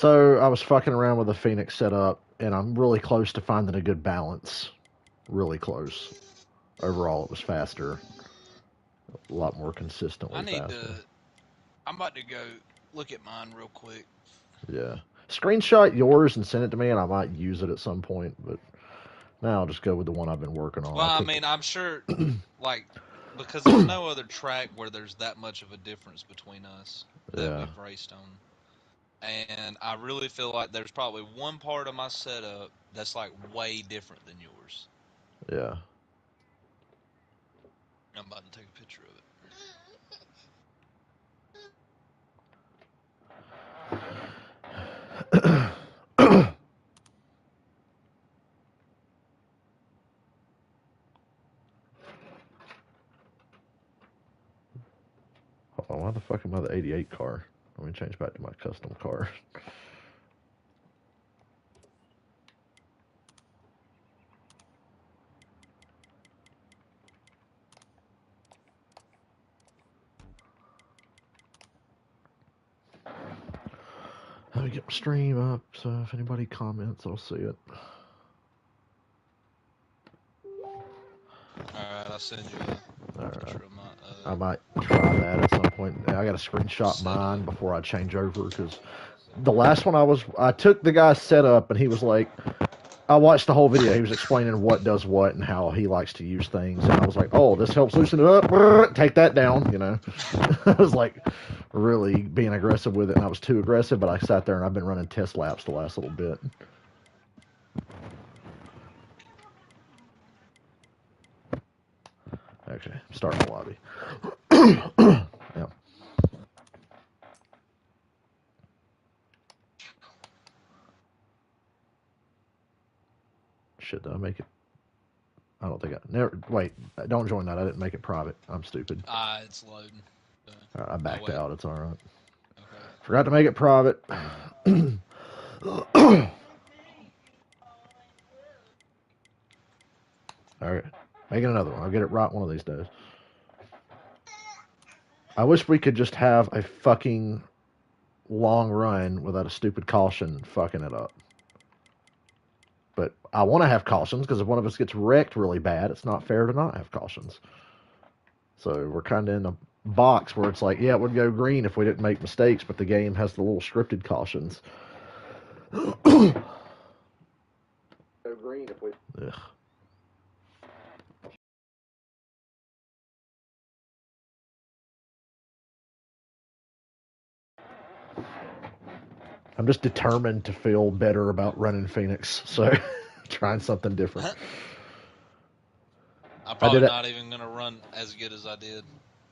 So I was fucking around with the Phoenix setup, and I'm really close to finding a good balance. Really close. Overall, it was faster, a lot more I consistently need faster. to. I'm about to go look at mine real quick. Yeah. Screenshot yours and send it to me, and I might use it at some point. But now I'll just go with the one I've been working on. Well, I I took. mean, I'm sure, like, because there's no other track where there's that much of a difference between us that Yeah. we've raced on. And I really feel like there's probably one part of my setup that's like way different than yours. Yeah. I'm about to take a picture of it. Hold on, why the fuck am I the 88 car? Let me change back to my custom car. Let me get my stream up so if anybody comments, I'll see it. All right, I'll send you a Alright. picture of my I might try that at some point. I got to screenshot setup. mine before I change over because the last one I took the guy's setup and he was like, I watched the whole video. He was explaining what does what and how he likes to use things, and I was like, "Oh, this helps loosen it up. Take that down." You know, I was like really being aggressive with it, and I was too aggressive. But I sat there and I've been running test laps the last little bit. Okay, starting the lobby. Yeah. Shit, did I make it? I don't think I never. Wait, don't join that. I didn't make it private. I'm stupid. It's loading. All right, I Oh backed wait. out. It's all right. Okay. Forgot to make it private. All right, making another one. I'll get it right one of these days. I wish we could just have a fucking long run without a stupid caution fucking it up. But I want to have cautions because if one of us gets wrecked really bad, it's not fair to not have cautions. So we're kind of in a box where it's like, yeah, it would go green if we didn't make mistakes, but the game has the little scripted cautions. Go green if we. Ugh. I'm just determined to feel better about running Phoenix, so trying something different. I'm I probably did a not even gonna run as good as I did.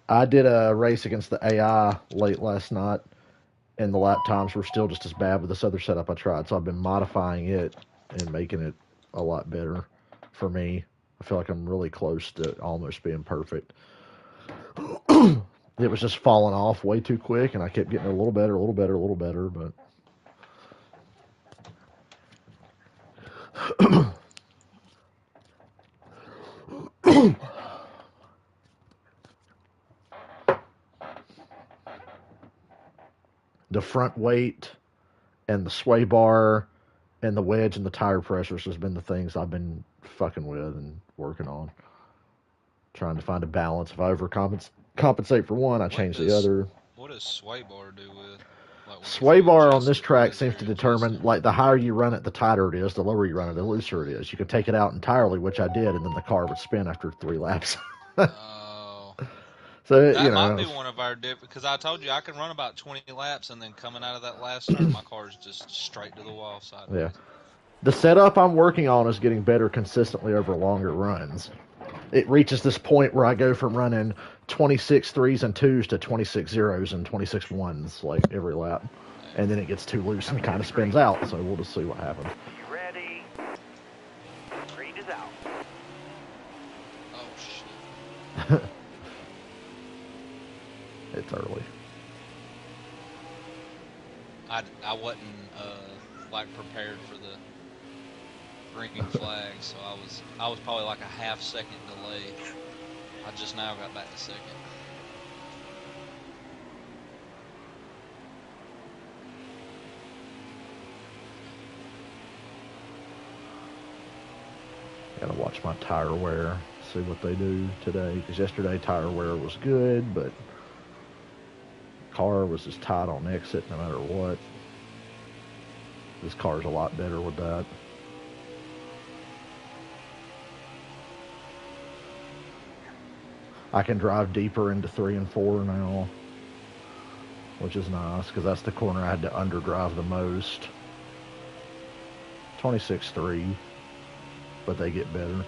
I did a race against the AI late last night, and the lap times were still just as bad with this other setup I tried. So I've been modifying it and making it a lot better for me. I feel like I'm really close to almost being perfect. It was just falling off way too quick, and I kept getting a little better, a little better, a little better. But the front weight and the sway bar and the wedge and the tire pressures has been the things I've been fucking with and working on. Trying to find a balance. If I overcompensate for one, I What change the does other. what does sway bar do with like when Sway you bar on adjust this it? What track is seems there to determine, adjusting? like, the higher you run it, the tighter it is. The lower you run it, the looser it is. You could take it out entirely, which I did, and then the car would spin after 3 laps. Oh, So, that you might know, be one of our different. Because I told you I can run about 20 laps, and then coming out of that last turn, my car's just straight to the wall yeah. sideways. The setup I'm working on is getting better consistently over longer runs. It reaches this point where I go from running 26 threes and twos to 26 zeros and 26 ones, like, every lap. Dang. And then it gets too loose and kind of spins out, so we'll just see what happens. Be ready. Green is out. Oh shit. It's early. I wasn't like prepared for the green flag, so I was probably like a half second delayed. I just now got back to second. Gotta watch my tire wear, see what they do today. Because yesterday tire wear was good, but car was just tight on exit no matter what. This car's a lot better with that. I can drive deeper into 3 and 4 now, which is nice because that's the corner I had to underdrive the most. 26.3, but they get better.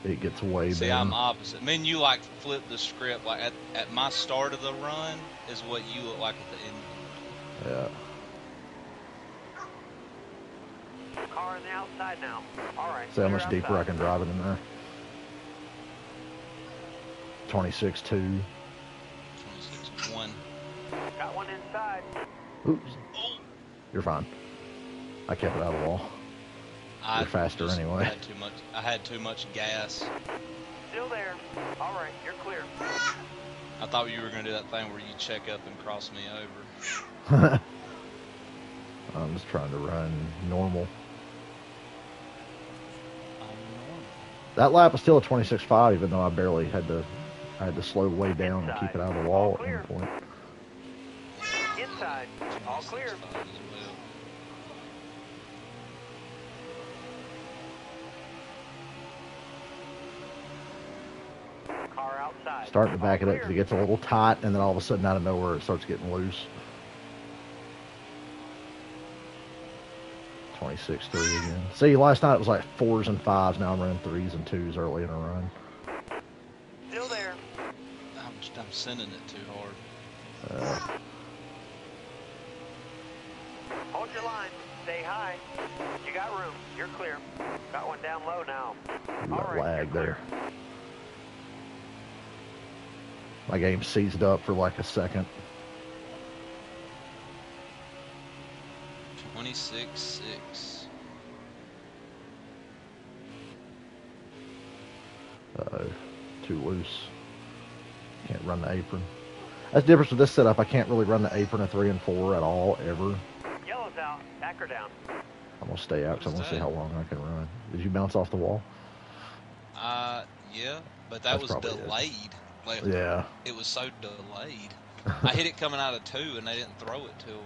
It gets way better. See, I'm opposite. Me and you like flip the script. Like at my start of the run is what you look like at the end. Yeah. Car on the outside now. All right. See how clear much deeper I outside. can drive it in there. 26.2. 26-1. Got one inside. Oops. You're fine. I kept it out of the wall. You're faster anyway. I had too much gas. Still there. All right, you're clear. I thought you were going to do that thing where you check up and cross me over. I'm just trying to run normal. That lap was still a 26.5, even though I barely had to. I had to slow way down and keep it out of the wall at one point. Inside. All clear. 26.5 as well. Car outside. Starting to back it All up because it gets a little tight, and then all of a sudden, out of nowhere, it starts getting loose. 26.3 again. See, last night it was like 4s and 5s. Now I'm running 3s and 2s early in a run. Still there. I'm sending it too hard. Hold your line. Stay high. You got room. You're clear. Got one down low now. All right. Lag you're there. My game seized up for like a second. 26.6. Uh-oh. Too loose. Can't run the apron. That's the difference with this setup. I can't really run the apron of 3 and 4 at all, ever. Yellow's out. Back her down. I'm going to stay out because I What want is to see that? how long I can run. Did you bounce off the wall? Yeah, but that That's was probably it. delayed. Like, Yeah. it was so delayed. I hit it coming out of 2, and they didn't throw it till.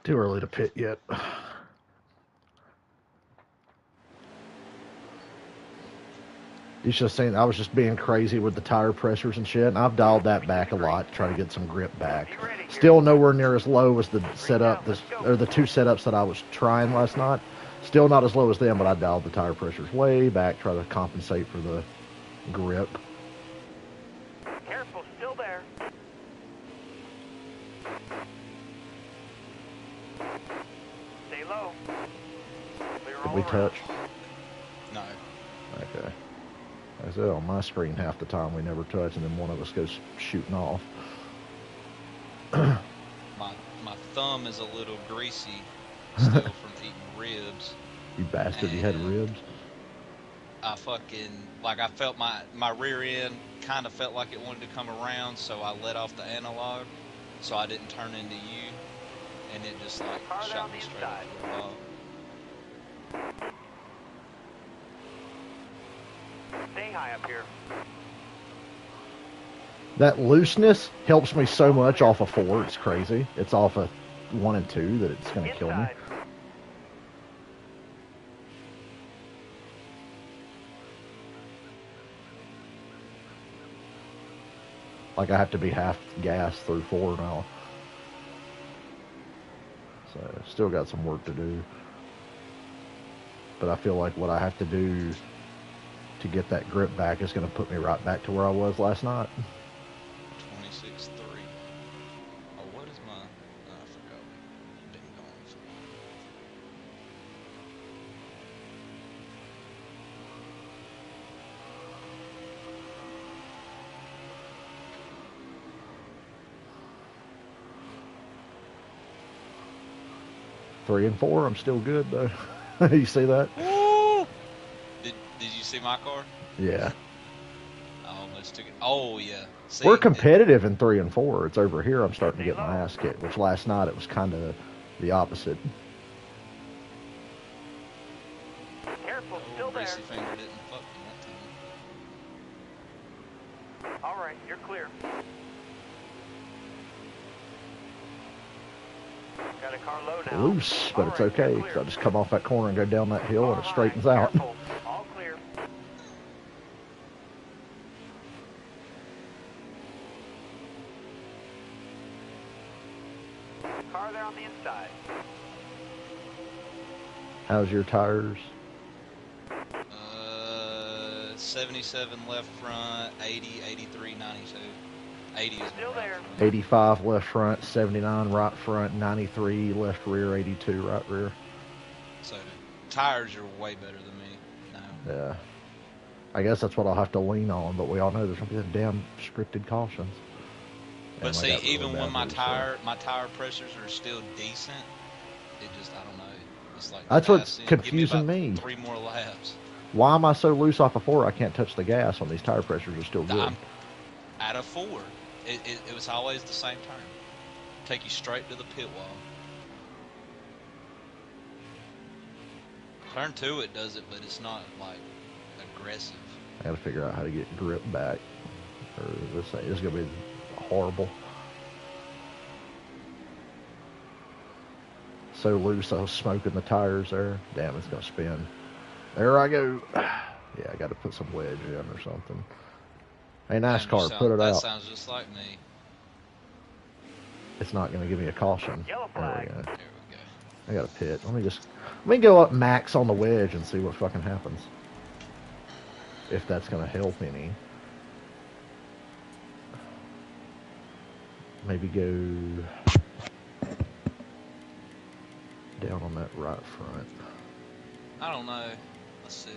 Too early to pit yet. You should have seen, I was just being crazy with the tire pressures and shit, and I've dialed that back a lot to try to get some grip back. Still nowhere near as low as the setup, or the 2 setups that I was trying last night. Still not as low as them, but I dialed the tire pressures way back, try to compensate for the grip. Careful. Still there. Stay low. Clear Did all we around. touch? No. Okay. I said on my screen half the time we never touch, and then one of us goes shooting off. My thumb is a little greasy still from eating ribs. You bastard, you had And ribs? I fucking, like, I felt my rear end kind of felt like it wanted to come around, so I let off the analog, so I didn't turn into you, and it just, like, Car shot down me the straight inside. up to the wall. Stay high up here. That looseness helps me so much off of 4. It's crazy. It's off of 1 and 2 that it's going to kill me. Inside. Like I have to be half gas through 4 now. So still got some work to do. But I feel like what I have to do to get that grip back is going to put me right back to where I was last night. 26.3. Oh, what is my? Oh, I forgot. Been gone for. Three and 4, I'm still good though. You see that? Woo! Did you see my car? Yeah. I almost took it. Oh yeah. See, We're competitive in 3 and 4. It's over here I'm starting to get my ass kicked, which last night it was kind of the opposite. Careful, still there. Racy finger didn't fuck me that time. All right, you're clear. Got a car low now. Loose, but All it's right, you're okay clear. because I just come off that corner and go down that hill and it Car straightens high, out. careful. All clear. Car there on the inside. How's your tires? 77 left front, 80, 83, 92. 80 is Still my there. right front. 85 left front, 79 right front, 93 left rear, 82 right rear. So tires are way better than me now. Yeah. I guess that's what I'll have to lean on, but we all know there's going to be the damn restricted cautions. But And I see, got really even bad when my news, so- tire pressures are still decent, it just, I don't know. It's like That's what's passing. Give confusing about me. 3 more laps. Why am I so loose off of 4? I can't touch the gas when these tire pressures are still good. I'm out of 4. It was always the same turn. Take you straight to the pit wall. Turn 2 it does it, but it's not like aggressive. I got to figure out how to get grip back. Or this is going to be horrible. So loose, I was smoking the tires there. Damn, it's going to spin. There I go. Yeah, I got to put some wedge in or something. Hey, Man, NASCAR, put it that out. sounds just like me. It's not going to give me a caution. Yellow There flag. we go. There we go. I got a pit. Let me go up max on the wedge and see what fucking happens. If that's going to help any. Maybe go down on that right front. I don't know. Let's see.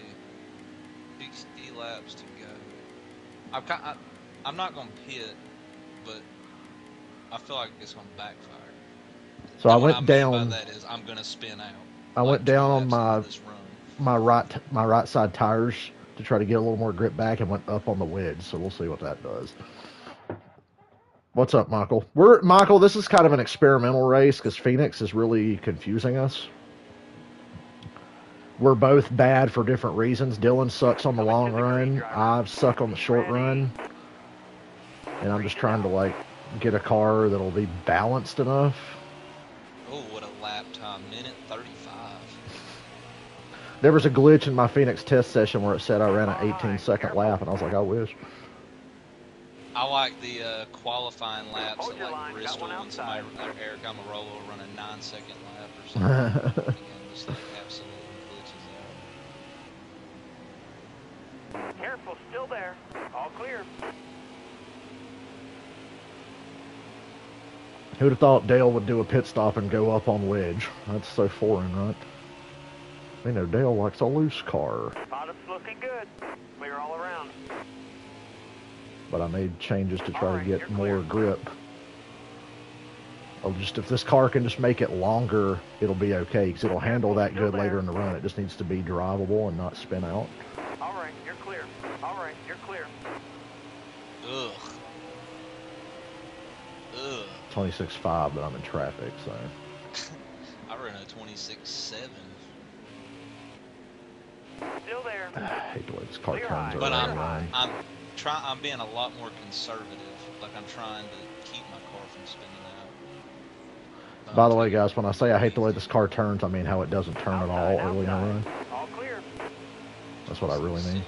60 laps to go. I'm not going to pit, but I feel like it's going to backfire. So I And what went mean down. by that is I'm going to spin out. I like went 2 down on laps into this run. my right side tires to try to get a little more grip back and went up on the wedge. So we'll see what that does. What's up, Michael? Michael, this is kind of an experimental race because Phoenix is really confusing us. We're both bad for different reasons. Dylan sucks on the long run. I suck on the short run. And I'm just trying to, like, get a car that'll be balanced enough. Oh, what a lap time. Minute 35. There was a glitch in my Phoenix test session where it said I ran an 18-second lap, and I was like, I wish. I like the qualifying laps Hold at your like line, got Bristol one when somebody, outside. like Eric Almirola will run a 9-second lap or something. Again, just like absolutely glitches out. Careful, still there. All clear. Who'd have thought Dale would do a pit stop and go up on wedge? That's so foreign, right? You know, Dale likes a loose car. Bottom's looking good. Clear all around. But I made changes to try Alright, to get you're more clear. grip. If this car can just make it longer, it'll be okay, because it'll handle that good later in the run. It just needs to be drivable and not spin out. All right, you're clear. All right, you're clear. Ugh. Ugh. 26.5, but I'm in traffic, so. I ran a 26.7. Still there. I hate the way this car Clear turns high. But early line. I'm being a lot more conservative. Like I'm trying to keep my car from spinning out. By the way, guys, when I say I hate the way this car turns, I mean how it doesn't turn at all Outside, early in the outside. run. All clear. That's what I really mean.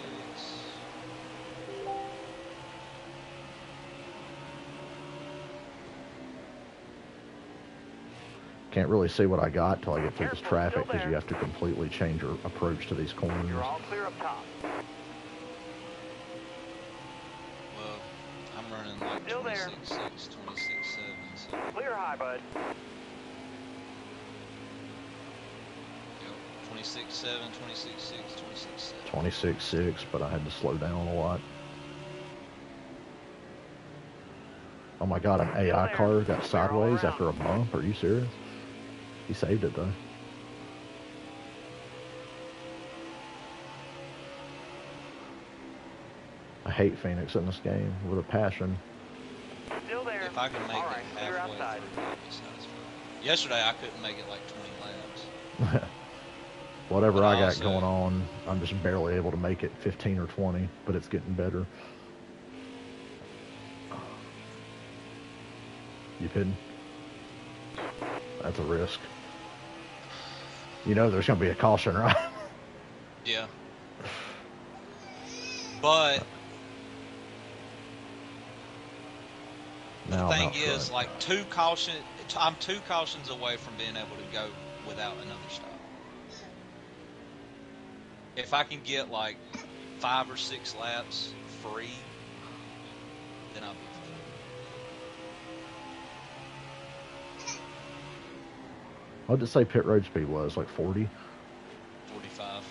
Can't really see what I got till I get through this Careful, traffic still because you there. have to completely change your approach to these corners. You're all clear up top. Well, I'm running like Still there. 26.6, 26.7. So, Clear high, bud. yep, 26.7, 26.6, 26.7. 26.6, but I had to slow down a lot. Oh my god, an AI car got sideways after a bump? Are you serious? He saved it though. I hate Phoenix in this game with a passion. Still there. If I can make All right, it clear halfway outside. through, I'll be satisfied. Yesterday, I couldn't make it like 20 laps. Whatever But I got also- going on, I'm just barely able to make it 15 or 20, but it's getting better. You kidding? That's a risk. You know there's going to be a caution, right? Yeah. But Now the I'm thing out is, front. like I'm 2 cautions away from being able to go without another stop. If I can get like 5 or 6 laps free, then I'll be What did it say pit road speed was? Like 40? 45.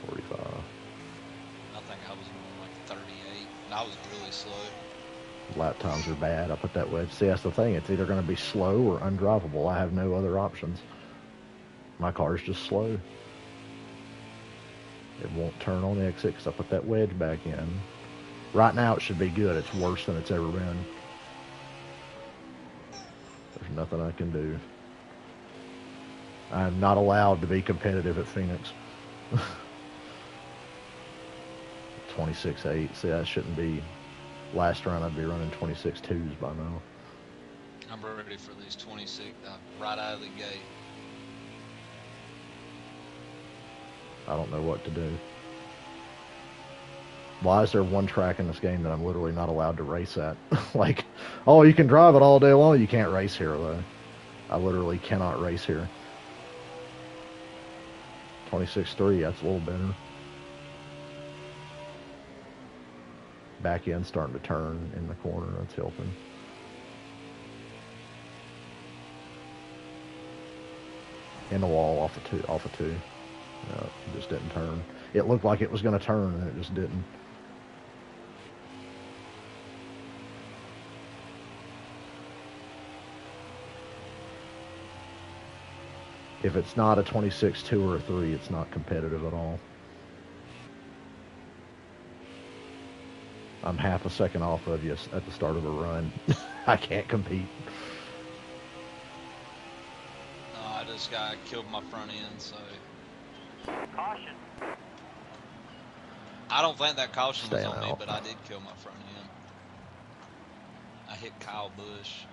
45. I think I was going like 38, and I was really slow. Lap times are bad. I put that wedge. See, that's the thing. It's either going to be slow or undrivable. I have no other options. My car's just slow. It won't turn on the exit because I put that wedge back in. Right now it should be good. It's worse than it's ever been. There's nothing I can do. I'm not allowed to be competitive at Phoenix. 26.8. See, that shouldn't be. Last run I'd be running 26.2s by now. I'm ready for these 26 right out of the gate. I don't know what to do. Why is there one track in this game that I'm literally not allowed to race at? Like, oh, you can drive it all day long. You can't race here, though. I literally cannot race here. 26.3, that's a little better. Back end starting to turn in the corner. That's helping. In the wall off of two. No, it just didn't turn. It looked like it was going to turn, and it just didn't. If it's not a 26.2 or a 3, it's not competitive at all. I'm half a second off of you at the start of a run. I can't compete. I just got killed my front end, so Caution. I don't think that caution was Staying on me, out. but I did kill my front end. I hit Kyle Busch,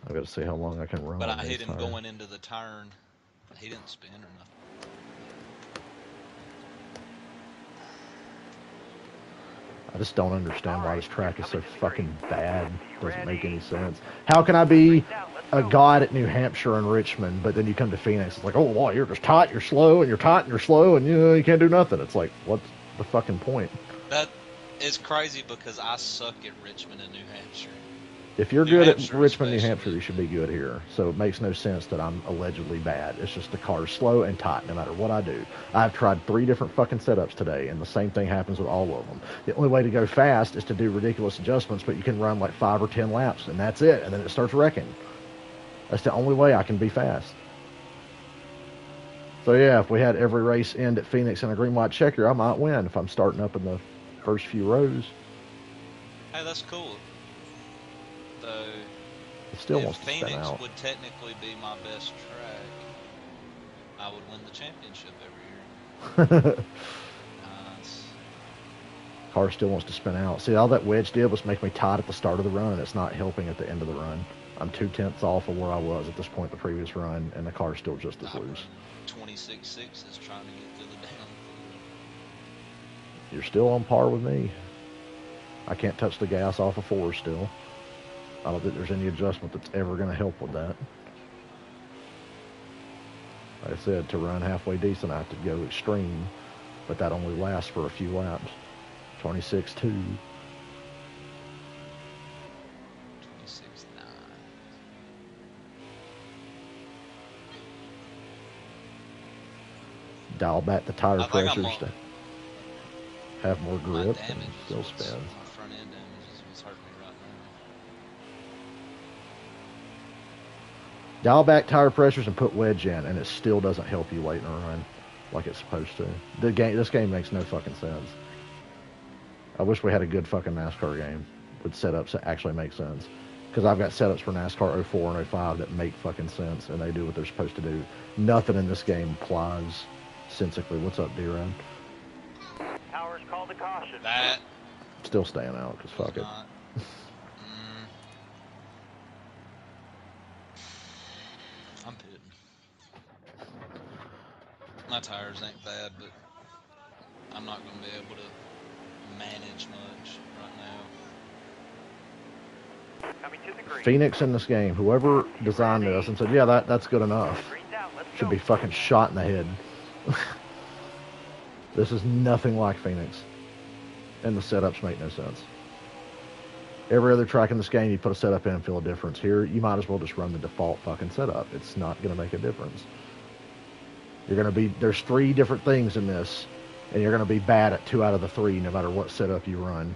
I got to see how long I can run. but on I these hit him tires. going into the turn. He didn't spin or nothing. I just don't understand why this track is so fucking bad. Doesn't Ready? make any sense. How can I be a god at New Hampshire and Richmond, but then you come to Phoenix, it's like, oh, well, you're just tight, you're slow, and you're tight, and you're slow, and you can't do nothing. It's like, what's the fucking point? That is crazy because I suck at Richmond and New Hampshire. If you're New good at Hampshire Richmond, New especially. Hampshire, you should be good here. So it makes no sense that I'm allegedly bad. It's just the car's slow and tight no matter what I do. I've tried 3 different fucking setups today, and the same thing happens with all of them. The only way to go fast is to do ridiculous adjustments, but you can run like 5 or 10 laps, and that's it, and then it starts wrecking. That's the only way I can be fast. So yeah, if we had every race end at Phoenix in a green white checker, I might win if I'm starting up in the first few rows. Hey, that's cool. Though, It still if wants to spin Phoenix out. would technically be my best track, I would win the championship every year. Nice. Car still wants to spin out. See, all that wedge did was make me tight at the start of the run, and it's not helping at the end of the run. I'm 2/10 off of where I was at this point the previous run, and the car's still just as I loose. 26.6 is trying to get through the down. You're still on par with me. I can't touch the gas off of 4 still. I don't think there's any adjustment that's ever going to help with that. Like I said, to run halfway decent, I have to go extreme, but that only lasts for a few laps. 26.2. 26.9. Dial back the tire I think I'm pressures on- to have more My grip damage and is still what's- spins. My front end damage is what's hurting me right now. Dial back tire pressures and put wedge in, and it still doesn't help you late in a run like it's supposed to. This game makes no fucking sense. I wish we had a good fucking NASCAR game with setups that actually make sense. Because I've got setups for NASCAR 04 and 05 that make fucking sense and they do what they're supposed to do. Nothing in this game applies sensically. What's up, D-Rod? Towers called a caution. That Still staying out because was fuck it. not. I'm pitting. My tires ain't bad, but I'm not going to be able to manage much right now. Coming to the green. Phoenix in this game, whoever designed this and said, yeah, that's good enough, Green's out. Let's should go. be fucking shot in the head. This is nothing like Phoenix. And the setups make no sense. Every other track in this game, you put a setup in and feel a difference. Here, you might as well just run the default fucking setup. It's not going to make a difference. You're going to be, there's 3 different things in this, and you're going to be bad at 2 out of the 3 no matter what setup you run.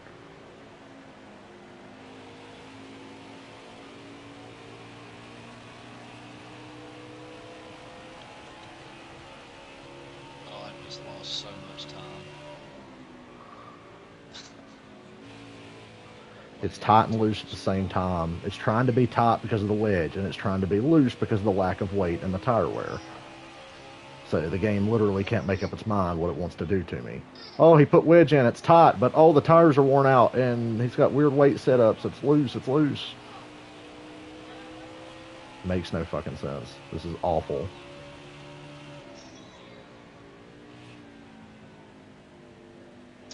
Oh, I just lost so much time. It's tight and loose at the same time. It's trying to be tight because of the wedge, and it's trying to be loose because of the lack of weight and the tire wear. So the game literally can't make up its mind what it wants to do to me. Oh, he put wedge in, it's tight, but oh, the tires are worn out, and he's got weird weight setups. It's loose, it's loose. Makes no fucking sense. This is awful.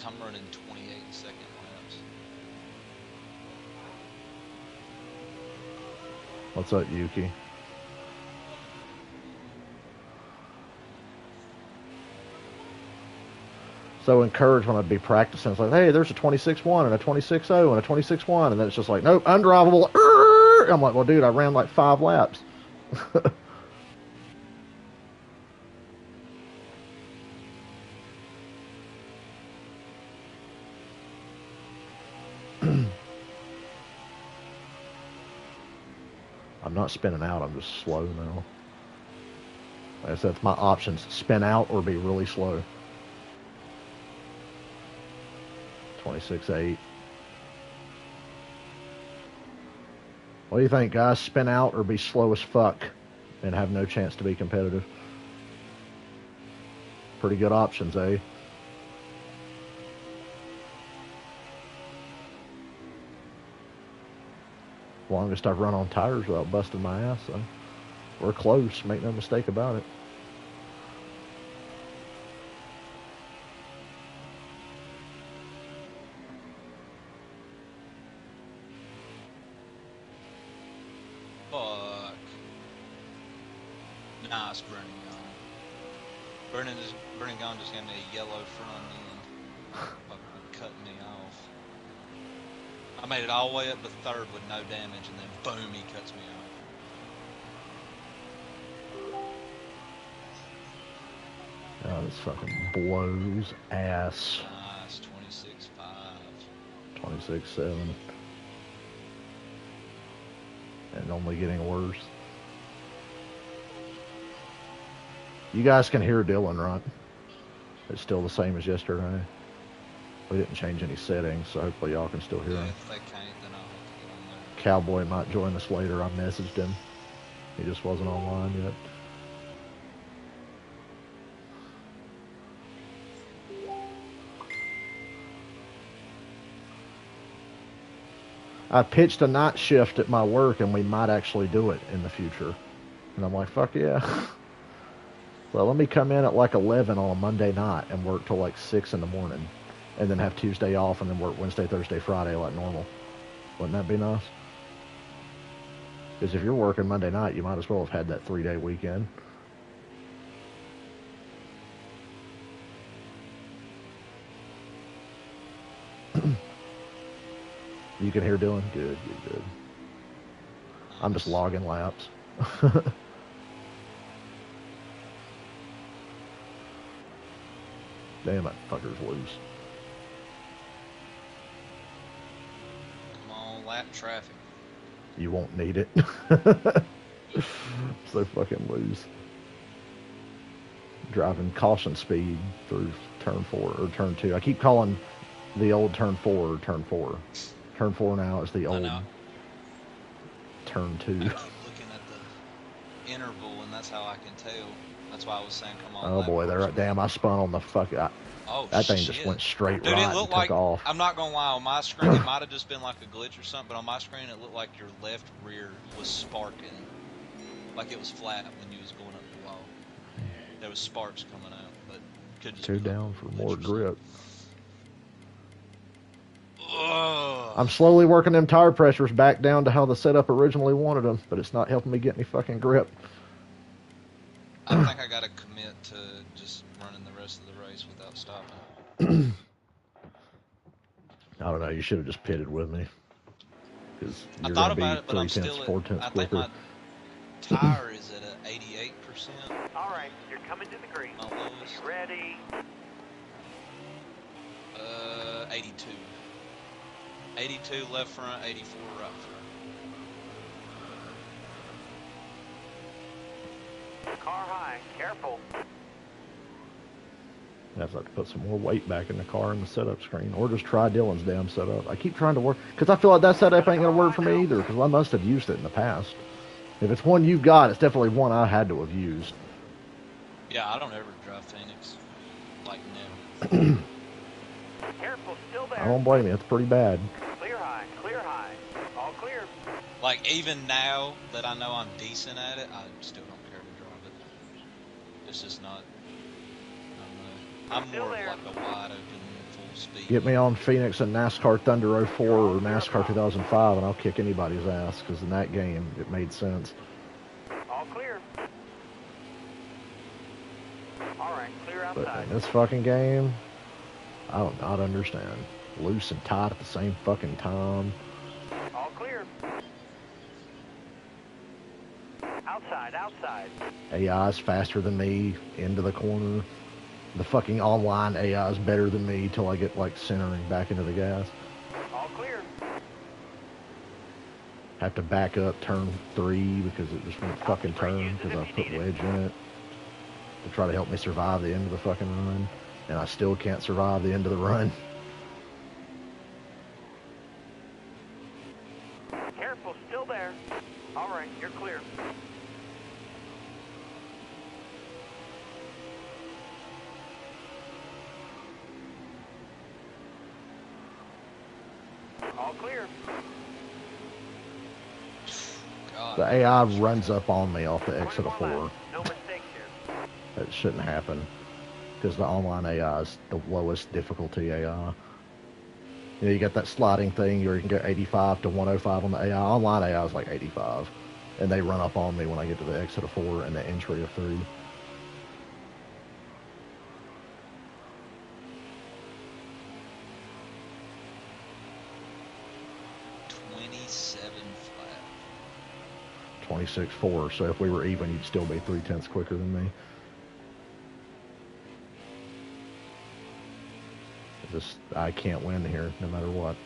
I'm running 28-second laps. What's up, Yuki? So encouraged when I'd be practicing. It's like, hey, there's a 26.1 and a 26.0 and a 26.1, and then it's just like, nope, undrivable. I'm like, well, dude, I ran like 5 laps. I'm not spinning out. I'm just slow now. Like I said, it's my options: spin out or be really slow. 26.8. What do you think, guys? Spin out or be slow as fuck and have no chance to be competitive? Pretty good options, eh? Longest I've run on tires without busting my ass, so we're close. Make no mistake about it. Fuck. Nah, it's burning gone. Burning gone just gave me a yellow front end. Fucking cutting me off. I made it all the way up to 3rd with no damage, and then boom, he cuts me off. Oh, this fucking blows ass. Nice, 26.5. 26.7. And only getting worse. You guys can hear Dylan, right? It's still the same as yesterday. We didn't change any settings, so hopefully y'all can still hear Yeah, him. if they can't, then I'll have to get on there. Cowboy might join us later. I messaged him. He just wasn't online yet. I pitched a night shift at my work, and we might actually do it in the future. And I'm like, fuck yeah. So let me come in at like 11 on a Monday night and work till like 6 in the morning. And then have Tuesday off and then work Wednesday, Thursday, Friday like normal. Wouldn't that be nice? Because if you're working Monday night, you might as well have had that 3-day weekend. You can hear Dylan? Good, good, good. I'm just logging laps. Damn, that fucker's loose. Come on, lap traffic. You won't need it. So fucking loose. Driving caution speed through turn 4 or turn 2. I keep calling The old turn 4 or turn 4. Turn 4 now is the I old know. turn 2. I keep looking at the interval, and that's how I can tell. That's why I was saying, come on. Oh lap boy, car they're speed. damn! I spun on the fuck. Oh, That thing just shit. went straight Dude, it right and looked took like, off. I'm not going to lie, on my screen, it might have just been like a glitch or something, but on my screen, it looked like your left rear was sparking. Like it was flat when you was going up the wall. There was sparks coming out, but could just Go be like down a for glitch more or grip. Ugh. I'm slowly working them tire pressures back down to how the setup originally wanted them, but it's not helping me get any fucking grip. I think I got to commit to just running the rest of the race without stopping. I don't know. You should have just pitted with me, because I you're thought going to about be it, but I'm 3/10, still at, 4/10 I think quicker. my tire is at a 88%. All right, you're coming to the green. My lowest. You ready? 82. 82 left front, 84 right front. Car high. Careful. I have to put some more weight back in the car in the setup screen, or just try Dylan's damn setup. I keep trying to work, because I feel like that setup ain't going to work for me either, because I must have used it in the past. If it's one you've got, it's definitely one I had to have used. Yeah, I don't ever drive Phoenix. Like, never. Careful, still there. I don't blame you. It's pretty bad. Clear high. Clear high. All clear. Like, even now that I know I'm decent at it, I still don't care to drive it. It's just not. I don't know. I'm Still more there. of like a wide open, full speed. Get me on Phoenix and NASCAR Thunder 04 or NASCAR 2005, and I'll kick anybody's ass, because in that game, it made sense. All clear. All right, clear But outside. in this fucking game, I do not understand. Loose and tight at the same fucking time. All clear. Outside, outside. AI's faster than me into the corner. The fucking online AI is better than me till I get like centering back into the gas. All clear. Have to back up turn 3 because it just won't fucking turn because I put wedge in it to try to help me survive the end of the fucking run, and I still can't survive the end of the run. Careful, still there. All right, you're clear. All clear. God. The AI runs up on me off the exit of 21 4. laps. No mistakes here. That shouldn't happen because the online AI is the lowest difficulty AI. You know, you got that sliding thing where you can go 85 to 105 on the AI. Online AI is like 85, and they run up on me when I get to the exit of 4 and the entry of 3. flat. 26.4. So if we were even, you'd still be 3/10 quicker than me. I can't win here no matter what.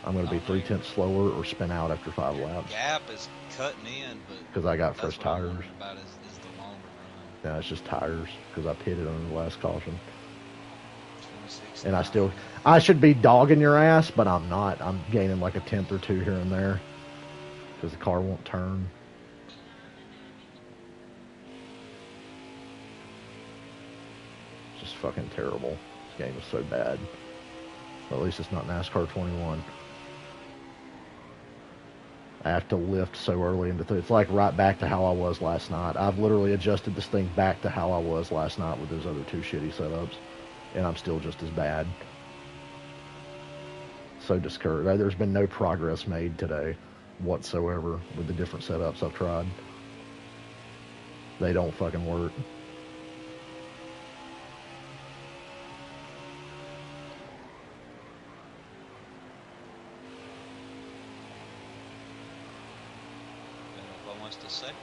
I'm going to be 3/10 slower or spin out after 5 laps. Gap is cutting in, but because I got that's fresh what I'm tires. worried about is the longer run. No, it's just tires because I pitted on the last caution. 26. And I should be dogging your ass, but I'm not. I'm gaining like a 10th or 2 here and there because the car won't turn. It's just fucking terrible. This game is so bad. But at least it's not NASCAR 21. I have to lift so early into it's like right back to how I was last night. I've literally adjusted this thing back to how I was last night with those other 2 shitty setups, and I'm still just as bad. So discouraged. There's been no progress made today whatsoever with the different setups I've tried. They don't fucking work. Almost a second.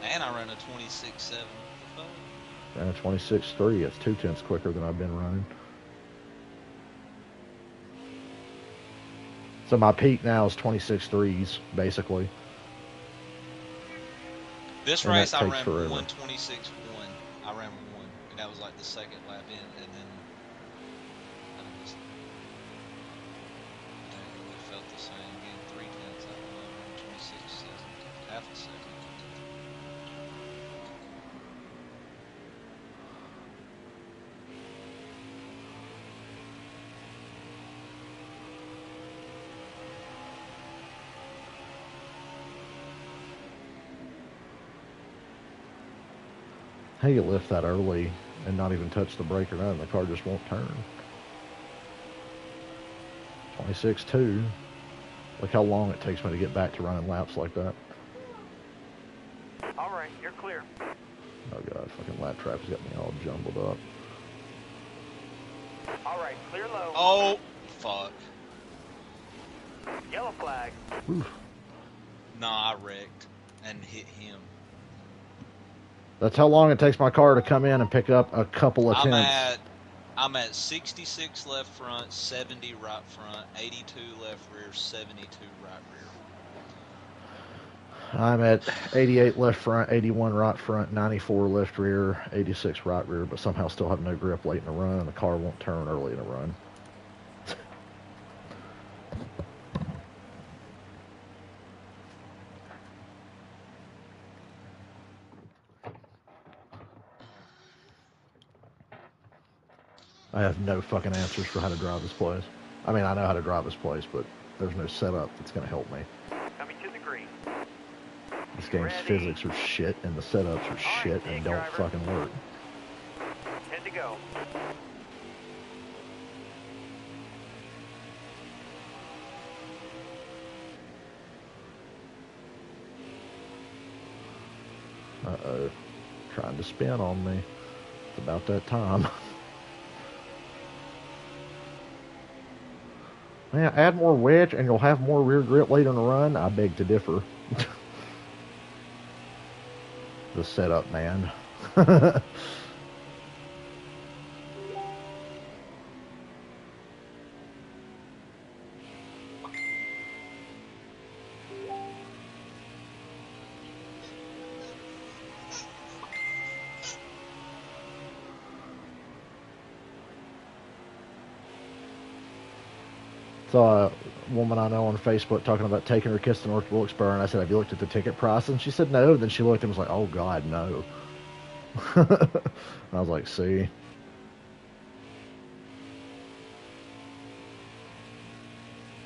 And I ran a 26.7. And a 26.3. It's 2/10 quicker than I've been running. So my peak now is 26.3s, basically. This And race that I takes ran forever. 126.1. I ran 1, and that was like the second lap in, and then How you lift that early and not even touch the brake or nothing? The car just won't turn. 26.2. Look how long it takes me to get back to running laps like that. All right, you're clear. Oh god, fucking lap traffic's got me all jumbled up. All right, clear low. Oh, fuck. Yellow flag. Oof. No, I wrecked and hit him. That's how long it takes my car to come in and pick up a couple of tenths. I'm at 66 left front, 70 right front, 82 left rear, 72 right rear. I'm at 88 left front, 81 right front, 94 left rear, 86 right rear, but somehow still have no grip late in the run, and the car won't turn early in the run. I have no fucking answers for how to drive this place. I mean, I know how to drive this place, but there's no setup that's going to help me. Coming to the green. This game's physics are shit, and the setups are shit and don't fucking work. 10 to go. Uh-oh. Trying to spin on me. It's about that time. Man, add more wedge and you'll have more rear grip later in the run. I beg to differ. The setup, man. Saw a woman I know on Facebook talking about taking her kids to North Wilkesboro, and I said, "Have you looked at the ticket price?" And she said, "No." Then she looked and was like, "Oh God, no." I was like, "See."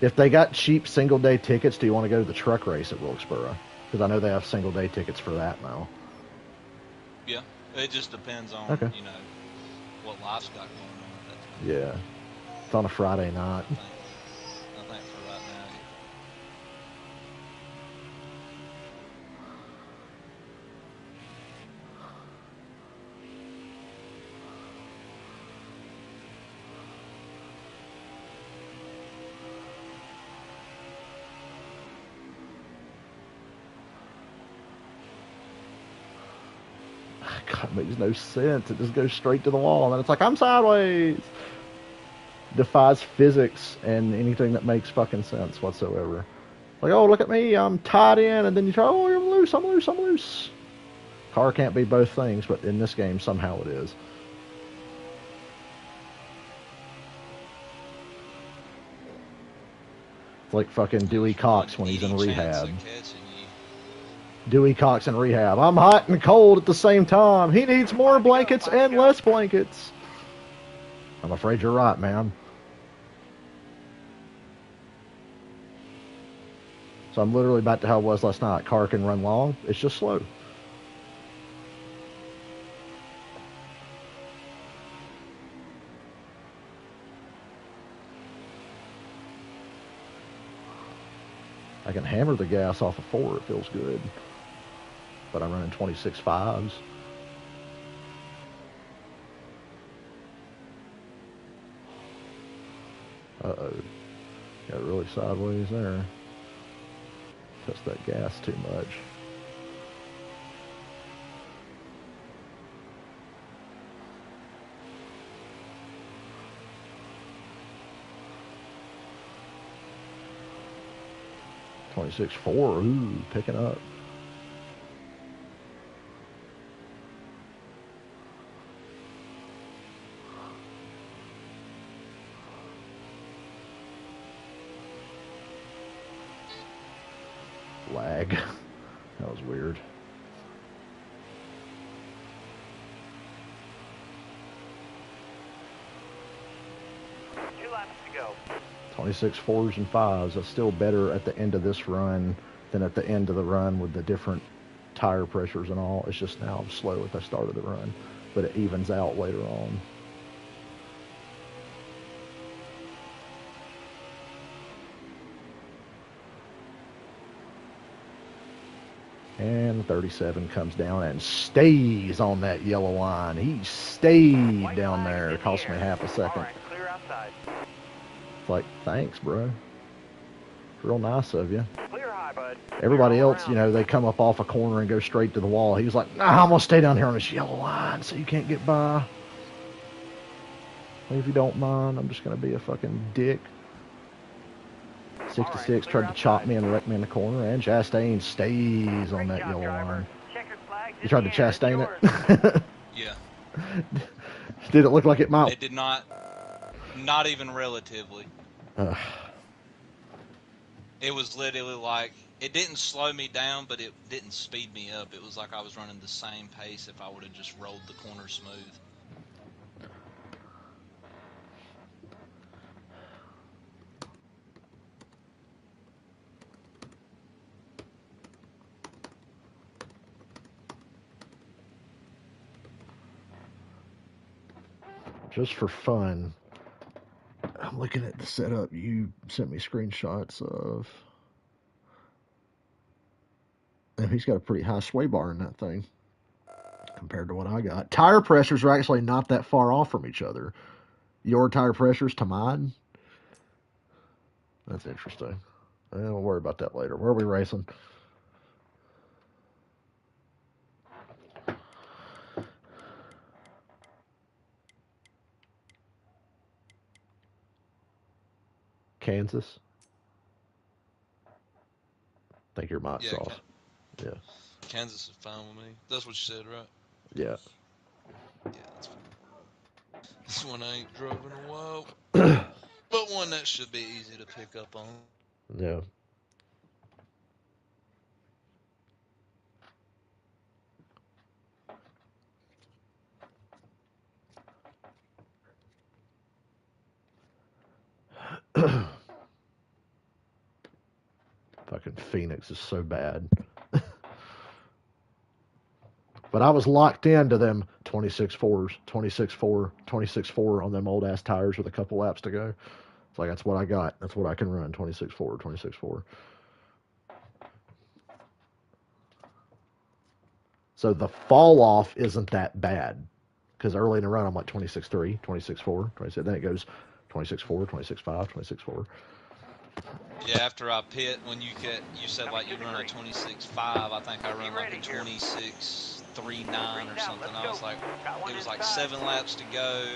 If they got cheap single day tickets, do you want to go to the truck race at Wilkesboro? Because I know they have single day tickets for that now. Yeah, it just depends on, Okay. you know, what life's got going on at that time. Yeah. It's on a Friday night. I think for right now. God, it makes no sense. It just goes straight to the wall, and then it's like, I'm sideways. Defies physics and anything that makes fucking sense whatsoever. Like, oh, look at me, I'm tied in, and then you try, oh, I'm loose, I'm loose, I'm loose. Car can't be both things, but in this game, somehow it is. It's like fucking Dewey Cox when he's in rehab. Dewey Cox in rehab. I'm hot and cold at the same time. He needs more blankets and less blankets. I'm afraid you're right, man. So I'm literally back to how it was last night. Car can run long. It's just slow. I can hammer the gas off of 4. It feels good. But I'm running 26.5s. Uh-oh. Got really sideways there. Touched that gas too much. $26.4. Ooh, picking up. Lag. That was weird. Two laps to go. 26.4s and 5s. That's still better at the end of this run than at the end of the run with the different tire pressures and all. It's just now I'm slow at the start of the run, but it evens out later on. And 37 comes down and stays on that yellow line. He stayed down there. It cost me half a second. All right, clear outside. It's like, thanks, bro. Real nice of you. Clear high, bud. Everybody Clear all else, you know, around. they come up off a corner and go straight to the wall. He was like, nah, I'm going to stay down here on this yellow line so you can't get by. If you don't mind, I'm just going to be a fucking dick. 66 tried to chop me and wreck me in the corner, and Chastain stays on that yellow line. Checkered flags You tried to in the air. Chastain Yours. it? Yeah. Did it look like it might? It did not. Not even relatively. It was literally like, it didn't slow me down, but it didn't speed me up. It was like I was running the same pace if I would have just rolled the corner smooth. Just for fun, I'm looking at the setup you sent me screenshots of. And he's got a pretty high sway bar in that thing compared to what I got. Tire pressures are actually not that far off from each other. Your tire pressures to mine? That's interesting. We'll worry about that later. Where are we racing? Kansas? I think your mic's Yeah, off. Yeah. Kansas is fine with me. That's what you said, right? Yeah. Yeah, that's fine. This one I ain't drove in a while, but one that should be easy to pick up on. Yeah. Fucking Phoenix is so bad. But I was locked into them 26.4s, 26.4, 26.4 on them old ass tires with a couple laps to go. It's like, that's what I got. That's what I can run, 26.4, 26.4. So the fall off isn't that bad. Because early in the run, I'm like 26.3, 26.4, 26. Then it goes 26.4, 26.5, 26.4. Yeah, after I pit, when you said like you run a 26.5, I think I run like a 26.39 or something. I was like, it was like 7 laps to go,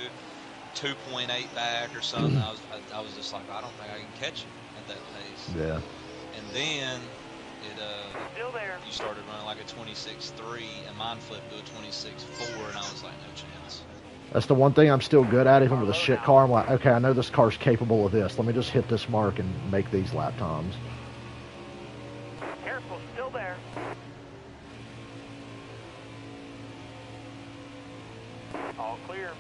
2.8 back or something. I was just like, I don't think I can catch him at that pace. Yeah. And then Still there. you started running like a 26.3, and mine flipped to a 26.4, and I was like, no chance. That's the one thing I'm still good at, even with a shit car. I'm like, okay, I know this car's capable of this. Let me just hit this mark and make these lap times. Careful, still there. All clear.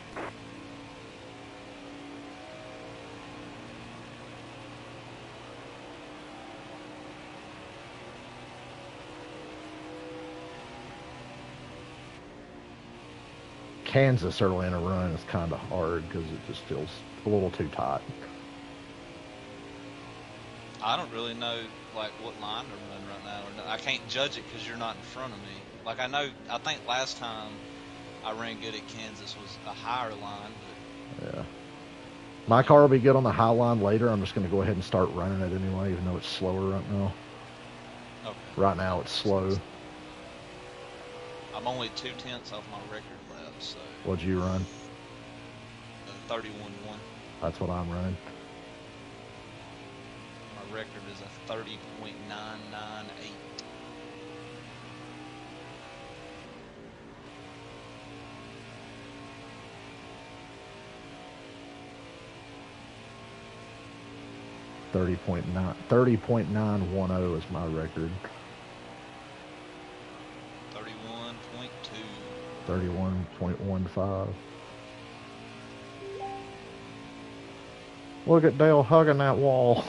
Kansas early in a run is kind of hard because it just feels a little too tight. I don't really know like what line to run right now. I can't judge it because you're not in front of me. Like I think last time I ran good at Kansas was a higher line, but Yeah. My car will be good on the high line later. I'm just going to go ahead and start running it anyway, even though it's slower right now. okay. Right now it's slow. I'm only 0.2 off my record lap, so What'd you run? 31.1. That's what I'm running. My record is a 30.998. .910 is my record. 31.2. 31.15. Look at Dale hugging that wall.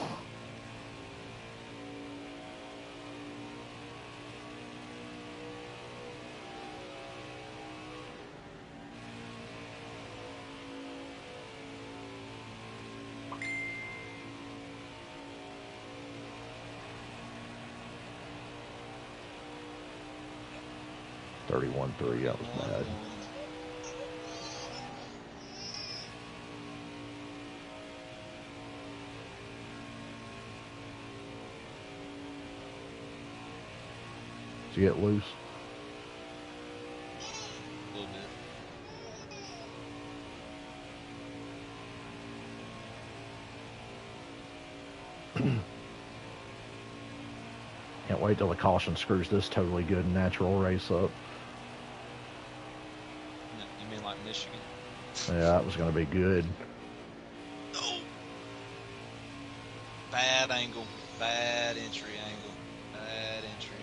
31-3. That was bad. Did you get loose? A little bit. Can't wait till the caution screws this totally good natural race up. You mean like Michigan? Yeah, that was going to be good. No. Bad angle. Bad entry angle. Bad entry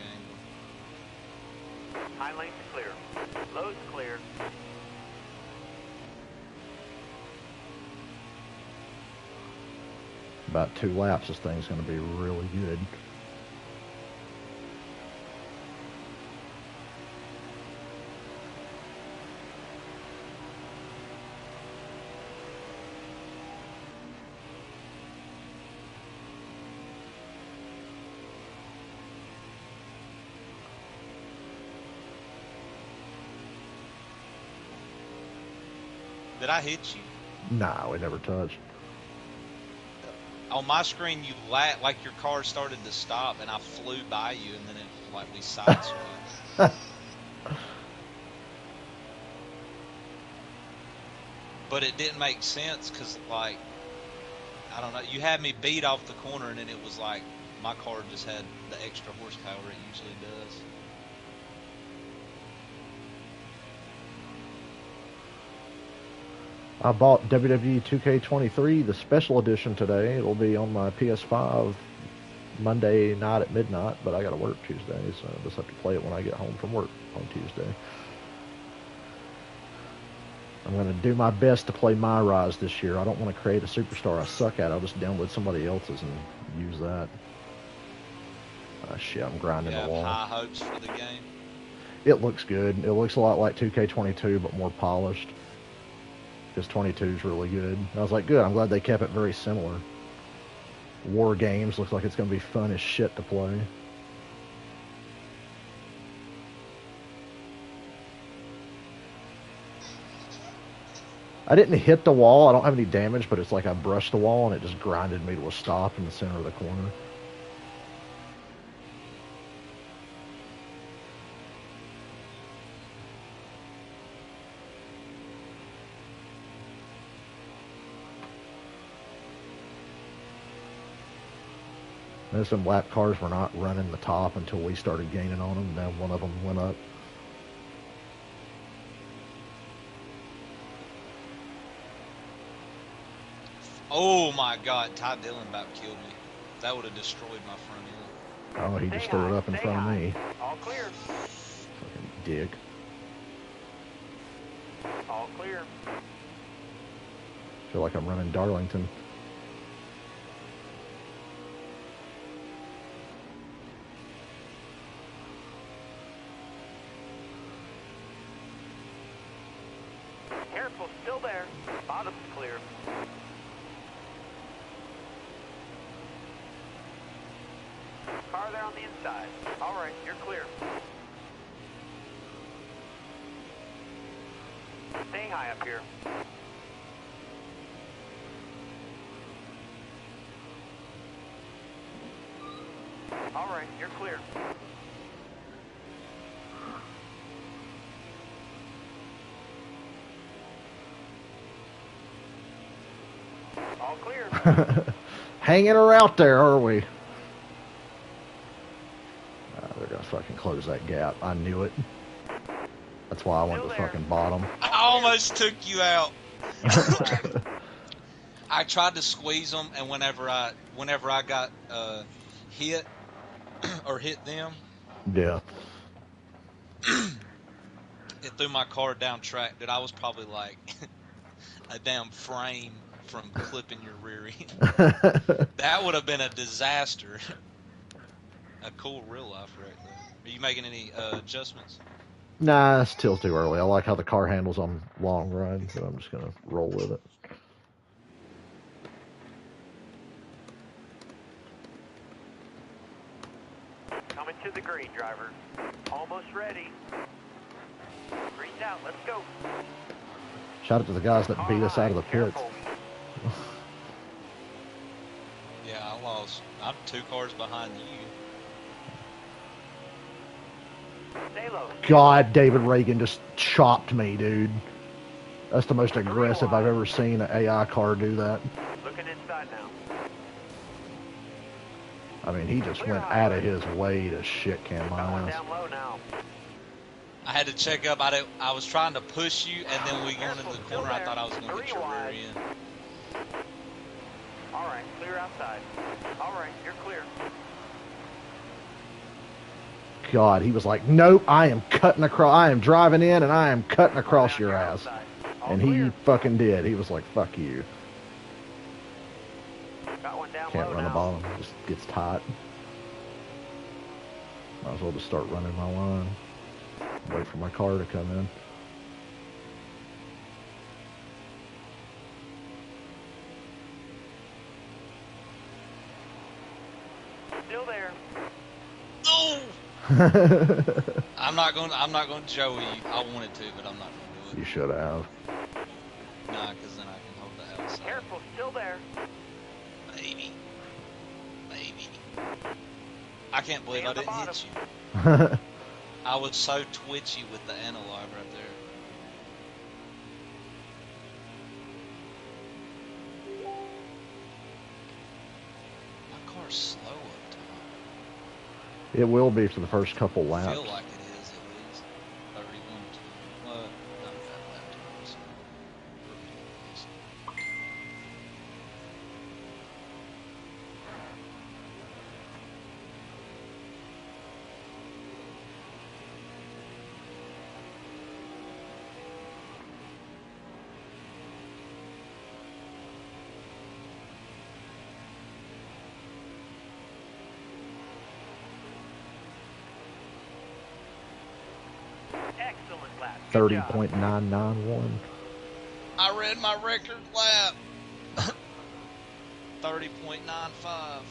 angle. High lane's clear. Low's clear. About 2 laps, this thing's going to be really good. Did I hit you? Nah, we never touched. On my screen, you like your car started to stop, and I flew by you, and then it like we sideswiped. But it didn't make sense because, like, I don't know. You had me beat off the corner, and then it was like my car just had the extra horsepower it usually does. I bought WWE 2K23, the special edition today. It'll be on my PS5 Monday night at midnight, but I got to work Tuesday, so I just have to play it when I get home from work on Tuesday. I'm going to do my best to play my Rise this year. I don't want to create a superstar I suck at. I'll just download somebody else's and use that. Shit, I'm grinding You the have wall. high hopes for the game. It looks good. It looks a lot like 2K22, but more polished. Because 22 is really good. I was like, good, I'm glad they kept it very similar. War Games looks like it's going to be fun as shit to play. I didn't hit the wall. I don't have any damage, but it's like I brushed the wall and it just grinded me to a stop in the center of the corner. And some lap cars were not running the top until we started gaining on them. Then one of them went up. Oh my God, Ty Dillon about killed me. That would have destroyed my front end. Oh, he just threw it up in front of me. All clear. Fucking dick. All clear. Feel like I'm running Darlington. Careful, still there. Bottom's clear. Car there on the inside. All right, you're clear. Stay high up here. All right, you're clear. All clear. Hanging her out there, are we? They're gonna fucking close that gap. I knew it. That's why I went to fucking bottom. I almost took you out. I tried to squeeze them, and whenever I got hit or hit them, Yeah. it threw my car down track. Dude, I was probably like a damn frame from clipping your rear end. That would have been a disaster. A cool real life right there. Are you making any adjustments? Nah, it's still too early. I like how the car handles on long runs, so I'm just gonna roll with it. Coming to the green, driver. Almost ready. Lights out. Let's go. Shout out to the guys that beat us out of the pits. Careful. Yeah, I lost. I'm 2 cars behind you. Stay low. God, David Reagan just chopped me, dude. That's the most aggressive I've ever seen an AI car do that. Looking inside now. I mean, he just went out of his way to shit can my Got one ass. down low now. I had to check up. I was trying to push you, and then we going into the corner. I thought I was going to get your rear end. All right, clear outside. All right, you're clear. God, he was like, nope, I am cutting across, I am driving in and I am cutting across your ass. And he fucking did. He was like, fuck you. Got one down Can't low run the now. bottom, just gets tight. Might as well just start running my line. Wait for my car to come in. Still there. No! I'm not going to Joey. I wanted to, but I'm not going to do You it. should have. Nah, because then I can hold the outside. Careful, still there. Baby. I can't believe I didn't hit you. I was so twitchy with the analog right there. My car's slow up top. It will be for the first couple I laps. feel like it is at least. 31 to, well, not that lap times. Excellent lap. Good job. 30.991. I read my record lap. 30.95.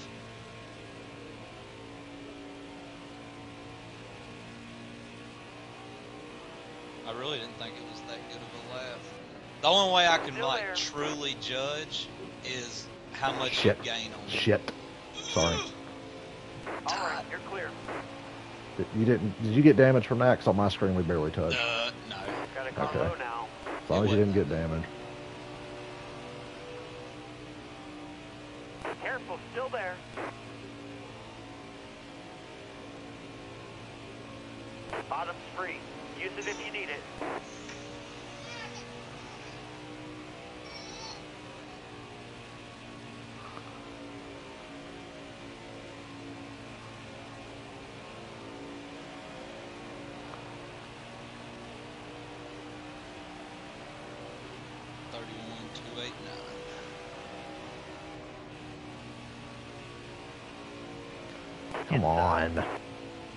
I really didn't think it was that good of a lap. The only way I can Still like there. truly judge is how much Shit. you gain on it. Shit. Sorry. All right, you're clear. Did you get damage from that? 'Cause on my screen we barely touched. No. Got a car Okay. low now. As long as you didn't get damage. Careful, still there. Bottom's free. Use it if you need it. Come on.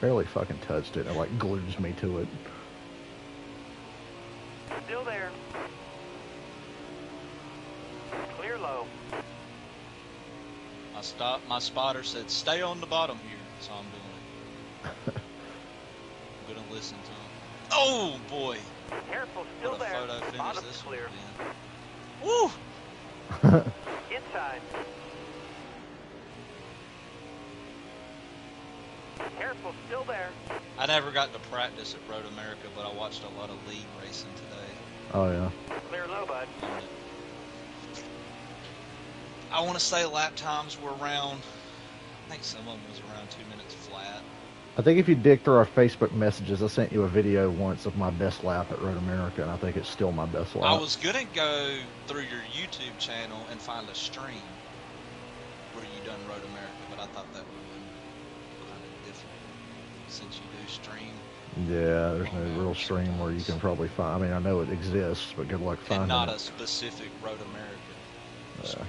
Barely fucking touched it. It like glues me to it. Still there. Clear low. My spotter said, stay on the bottom here, so I'm doing it. I'm gonna listen to him. Oh boy! Careful, still What a there. photo finish Bottom's this clear. one, man. Woo! Inside. Careful, still there. I never got to practice at Road America, but I watched a lot of league racing today. Oh yeah. Clear low, bud. I want to say lap times were around, I think some of them was around 2 minutes flat. I think if you dig through our Facebook messages, I sent you a video once of my best lap at Road America, and I think it's still my best lap. I was going to go through your YouTube channel and find a stream where you done Road America, but I thought that would have been kind of different since you do stream. Yeah, there's no real stream where you can probably find. I mean, I know it exists, but good luck finding And not it. a specific Road America. Yeah.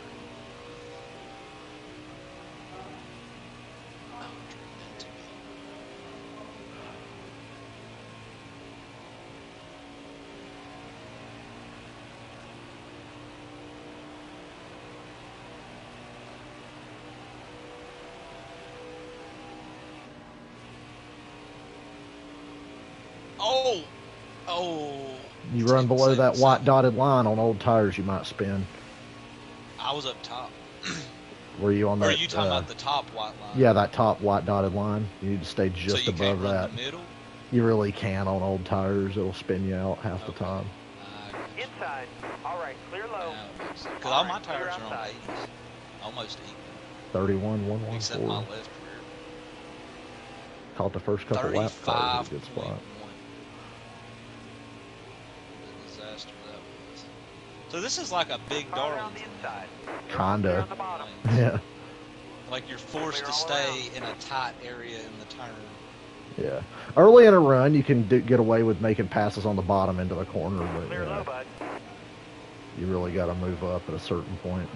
Oh! Oh, You run below that white dotted line on old tires, you might spin. I was up top. Were you on that? Or are you talking about the top white line? Yeah, that top white dotted line. You need to stay just so you above can't run that. the middle? You really can on old tires. It'll spin you out half the time. Inside. All right, clear low. Because all my tires are on 80s. Almost equal. 31, 114. Except my left rear. Caught the first couple laps. That was a good spot. Disaster that was. So this is like a big Darlington. Kinda. Yeah. Like you're forced to stay in a tight area in the turn. Yeah. Early in a run, you can get away with making passes on the bottom into the corner, but yeah, you really got to move up at a certain point.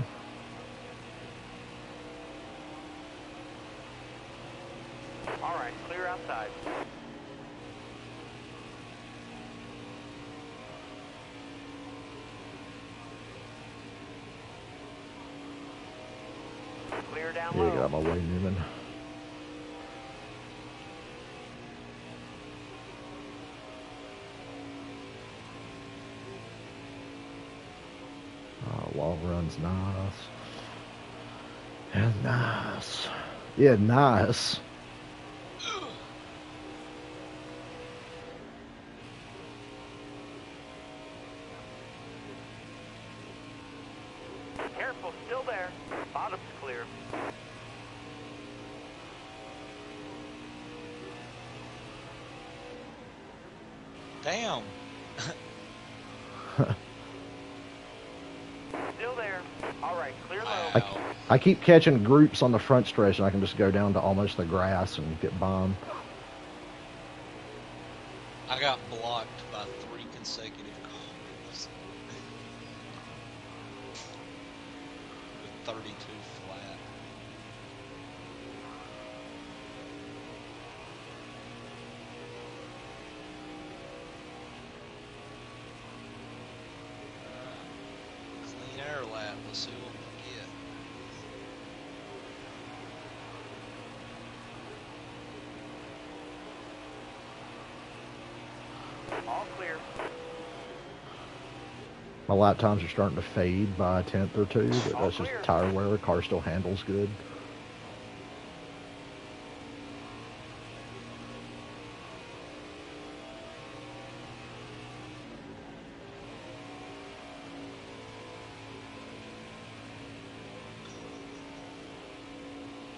All right, clear outside. Clear down low. Yeah, get out of my way, Newman. Long run's nice. And nice. Yeah, nice. Careful, still there. Bottom's clear. Damn. Still there. All right, clear low. I keep catching groups on the front stretch, and I can just go down to almost the grass and get bombed. I got blocked by 3 consecutive calls. With 32 flat. Clean air lap. Let's see what we get. All clear. My lap times are starting to fade by a tenth or two, but that's just tire wear. The car still handles good.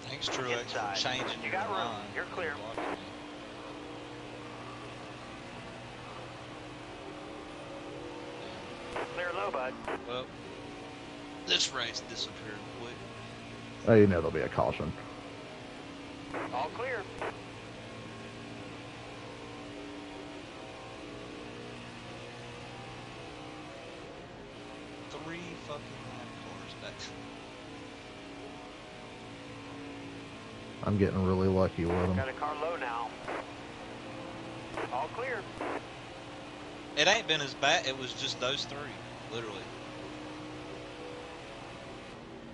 Thanks, Truex, for changing You got your room. line. You're clear. Clear low, bud. Well, this race disappeared quick. Oh, you know there'll be a caution. All clear. Three fucking cars back. I'm getting really lucky with them. Got a car low now. All clear. It ain't been as bad. It was just those 3, literally.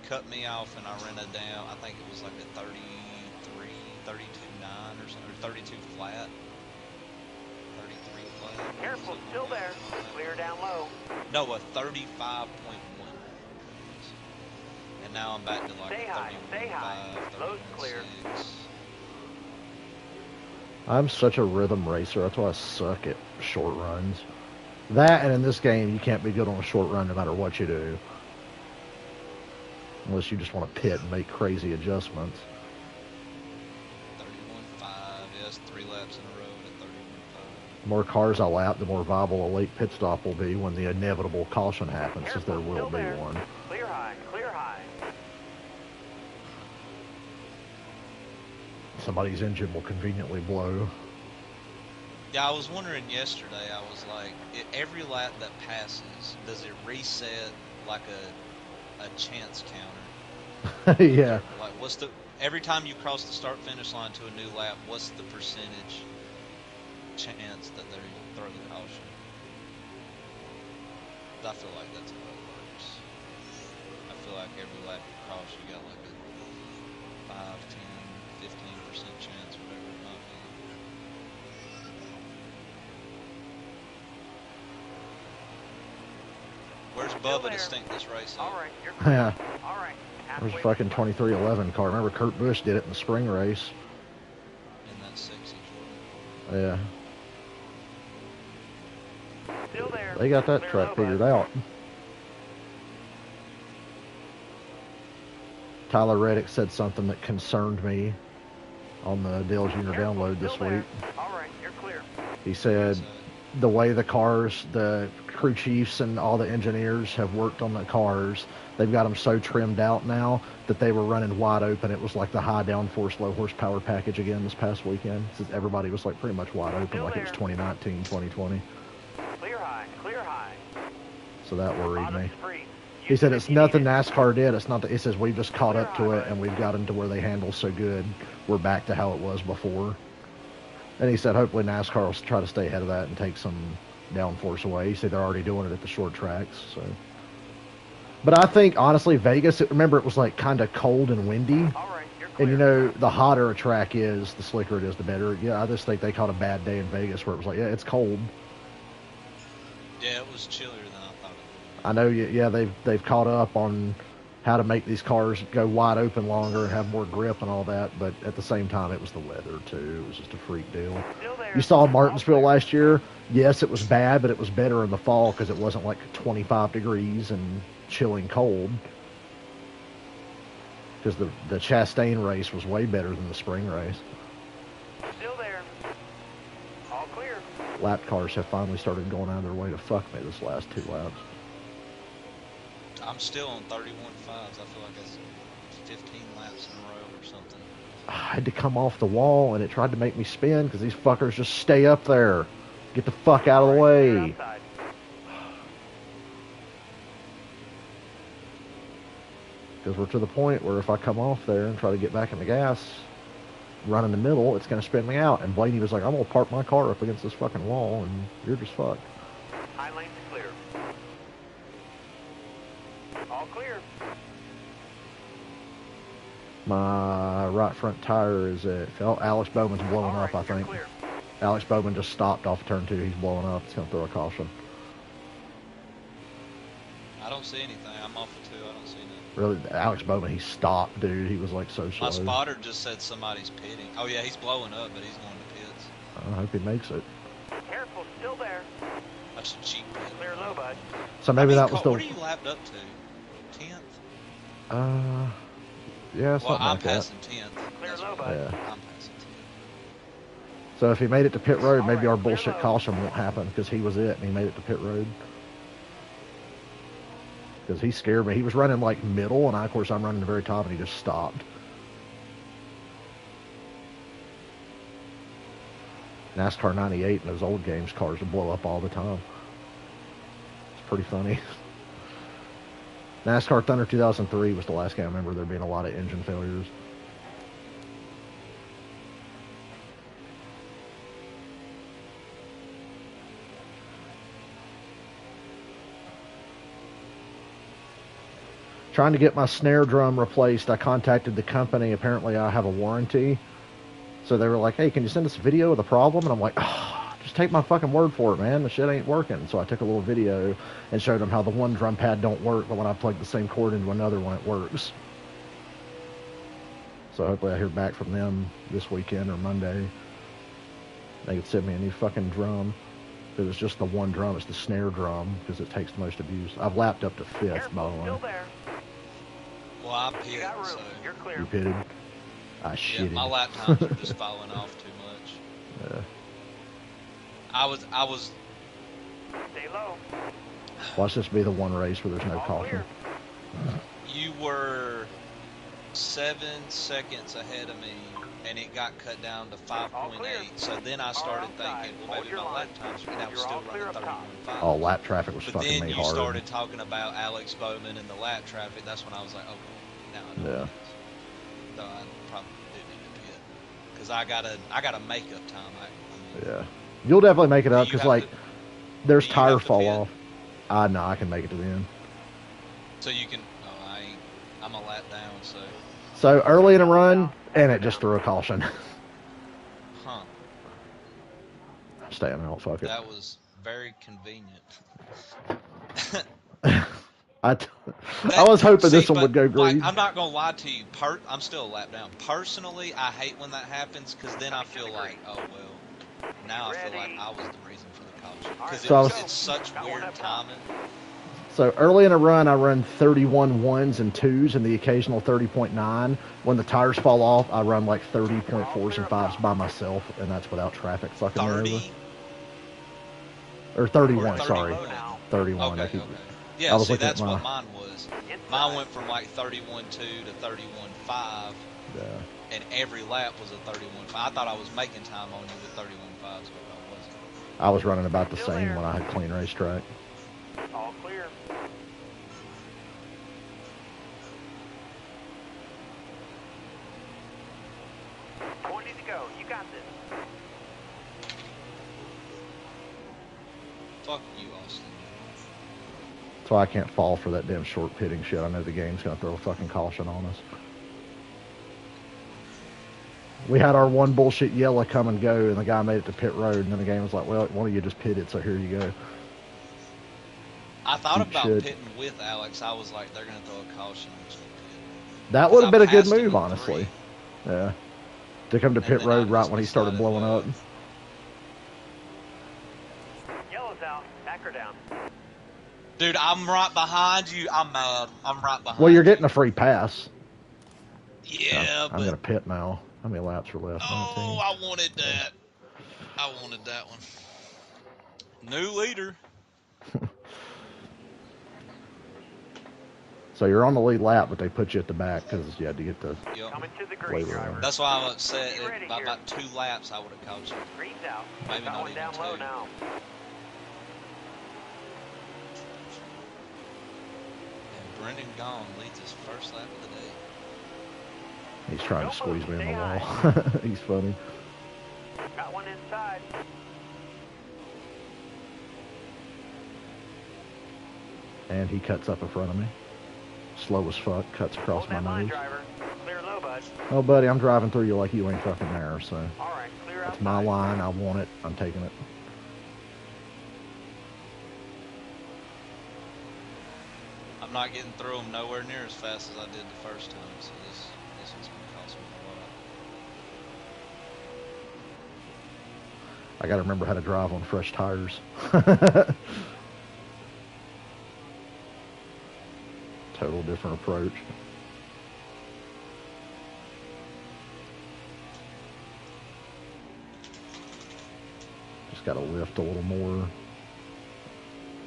Cut me off and I ran it down. I think it was like a 33, 32.9 or something, or 32 flat. 33 flat. Careful, still there. Clear down low. No, a 35.1. And now I'm back to like Stay a high, stay high. 31.5, Low's clear. 31.6. I'm such a rhythm racer. That's why I suck at short runs. That, and in this game, you can't be good on a short run no matter what you do. Unless you just want to pit and make crazy adjustments. 31.5, yes, 3 laps in a row at 31.5. The more cars I lap, the more viable a late pit stop will be when the inevitable caution happens, because there will be one. Clear high, clear high. Somebody's engine will conveniently blow. Yeah, I was wondering yesterday, I was like, every lap that passes, does it reset like a chance counter? Yeah. Like, what's the, every time you cross the start finish line to a new lap, what's the percentage chance that they throw the caution? I feel like that's how it works. I feel like every lap you cross, you got like a 5, 10, 15% chance, whatever it might be. was Still Bubba there. to stink this race All up. right, you're clear. Yeah, All right. it was Halfway fucking through. 2311 car. Remember Kurt Busch did it in the spring race. In that sexy Jordan. Yeah, Still there. they got that Clear track low, figured bud. out. Tyler Reddick said something that concerned me on the Dale Jr. Careful, download this still there. week. All right, you're clear. He said So, the way the cars, the crew chiefs and all the engineers have worked on the cars, they've got them so trimmed out now that they were running wide open. It was like the high downforce, low horsepower package again this past weekend. Since everybody was like pretty much wide open, Still like it was there. 2019, 2020. Clear high, clear high. So that worried me. Bottom's free. He said it's You need nothing it. NASCAR did. It's not that. He says we've just caught up to it and we've gotten to where they handle so good. We're back to how it was before. And he said hopefully NASCAR will try to stay ahead of that and take some downforce away. He said they're already doing it at the short tracks. So, but I think honestly Vegas. Remember it was like kind of cold and windy. All right, you're clear. And you know, the hotter a track is, the slicker it is, the better. Yeah, I just think they caught a bad day in Vegas where it was like, yeah, it's cold. yeah, it was chillier than I thought it would. I know, yeah, they've caught up on how to make these cars go wide open longer and have more grip and all that, but at the same time, it was the weather too. It was just a freak deal. Still there. You saw All Martinsville clear. last year. Yes, it was bad, but it was better in the fall because it wasn't like 25 degrees and chilling cold. Because the Chastain race was way better than the spring race. Still there. All clear. Lap cars have finally started going out of their way to fuck me this last 2 laps. I'm still on 31.5s. I feel like that's 15 laps in a row or something. I had to come off the wall and it tried to make me spin because these fuckers just stay up there. Get the fuck out of the All right, clear way. outside. Because we're to the point where if I come off there and try to get back in the gas, run in the middle, it's going to spin me out. And Blaney was like, I'm going to park my car up against this fucking wall and you're just fucked. High lane's clear. All clear. My right front tire is at, oh, Alex Bowman's blowing All up, right, I you're think. clear. Alex Bowman just stopped off turn 2. He's blowing up. He's going to throw a caution. I don't see anything. I'm off of 2. I don't see nothing. Really, Alex Bowman, he stopped, dude. He was like so slow. My spotter just said somebody's pitting. Oh yeah, he's blowing up, but he's going to pits. I hope he makes it. Careful, still there. That's a cheap pit. Clear low, bud. So maybe that was What are the. you lapped up to? 10th? Yeah, Well, something I'm like that. passing 10th. Clear That's low, what- bud. Yeah. I'm passing 10th. So if he made it to pit road, maybe Alright, our clear bullshit low. caution won't happen because he was it and he made it to pit road. Because he scared me. He was running like middle, and of course I'm running the very top, and he just stopped. NASCAR 98 and those old games cars would blow up all the time. It's pretty funny. NASCAR Thunder 2003 was the last game I remember there being a lot of engine failures. Trying to get my snare drum replaced. I contacted the company. Apparently I have a warranty. So they were like, hey, can you send us a video of the problem? And I'm like, oh, just take my fucking word for it, man. The shit ain't working. So I took a little video and showed them how the one drum pad don't work, but when I plug the same cord into another one, it works. So hopefully I hear back from them this weekend or Monday. They could send me a new fucking drum. If it's just the one drum, it's the snare drum, because it takes the most abuse. I've lapped up to 5th, by Careful, the still way. there. Well, I You pit, got room. so You're clear. You pitted? I yeah, shitted. my lap times are just falling off too much. Yeah. I was. Stay low. Watch this be the one race where there's no All caution. clear. You were 7 seconds ahead of me, and it got cut down to 5.8. So then I started outside. thinking, well, Hold maybe your my line. lap times, and I was You're still all clear running up top. 31.5. Oh, lap traffic was But fucking then me you hard. started talking about Alex Bowman and the lap traffic. That's when I was like, okay, now I know. Yeah. What it is. Though I probably do need to pit because I got a makeup time. I mean, Yeah. You'll definitely make it up you because, have like, to- there's do you tire have to fall pit? off. No, I can make it to the end. So you can. Oh, I ain't. I'm a lap down. So, So early in a run, and it just threw a caution. huh? Staying out, fuck it. That was very convenient. I was hoping this one but, would go green. Like, I'm not gonna lie to you. I'm still a lap down. Personally, I hate when that happens because then I feel like, oh well, now I feel like I was the reason for the caution because So it's such weird timing. So early in a run, I run 31 ones and twos and the occasional 30.9. When the tires fall off, I run like 30.4s and fives by myself, and that's without traffic fucking me over. 30 Or 31, or 31. sorry. 31. Okay, okay. Yeah, see, that's what mine was. Mine went from like 31.2 to 31.5. Yeah. And every lap was a 31.5. I thought I was making time on you with 31.5s, but I wasn't. I was running about the same when I had clean racetrack. All clear. To go. You got this. Fuck you, Austin. That's why I can't fall for that damn short pitting shit. I know the game's going to throw a fucking caution on us. We had our one bullshit yellow come and go, and the guy made it to pit road, and then the game was like, well, one of you just pitted, so here you go. I thought about pitting with Alex. I was like, they're going to throw a caution. That would have been a good move, honestly. Yeah. To come to pit road right when he started blowing up. Yellow's out. Back her down. Dude, I'm right behind you. I'm mad. I'm right behind you. Well, you're getting a free pass. Yeah, I'm going to pit now. How many laps are left? Oh, 19? I wanted that. I wanted that one. New leader. So you're on the lead lap, but they put you at the back because you had to get the Coming to the green, driver. That's why I'm upset. By about 2 laps, I would have caught you. Green's out. Maybe not even down 2. Low now. And Brendan Gaughan leads his first lap of the day. He's trying to squeeze me in the wall. He's funny. Got one inside. And he cuts up in front of me. Slow as fuck, cuts across my nose. Clear low, bud. Oh, buddy, I'm driving through you like you ain't fucking there, so. All right, clear that's outside. my line. I want it. I'm taking it. I'm not getting through them nowhere near as fast as I did the first time, so this one's going to cost me a lot. I got to remember how to drive on fresh tires. Total different approach. Just got to lift a little more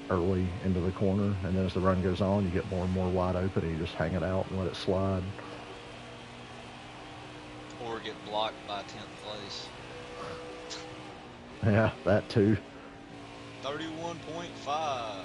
early into the corner, and then as the run goes on, you get more and more wide open, and you just hang it out and let it slide. Or get blocked by 10th place. Yeah, that too. 31.5.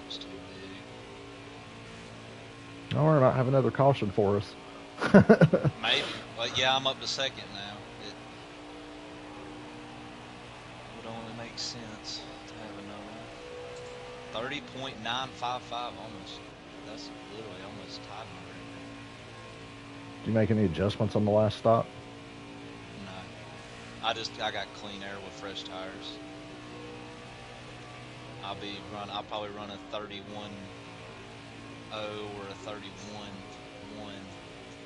Too big. Oh, we're not have another caution for us. Maybe, but yeah, I'm up to second now. It would only make sense to have another 30.955 almost. That's literally almost tied me right now. Did you make any adjustments on the last stop? No, I got clean air with fresh tires. I'll probably run a 31.0 or a 31.1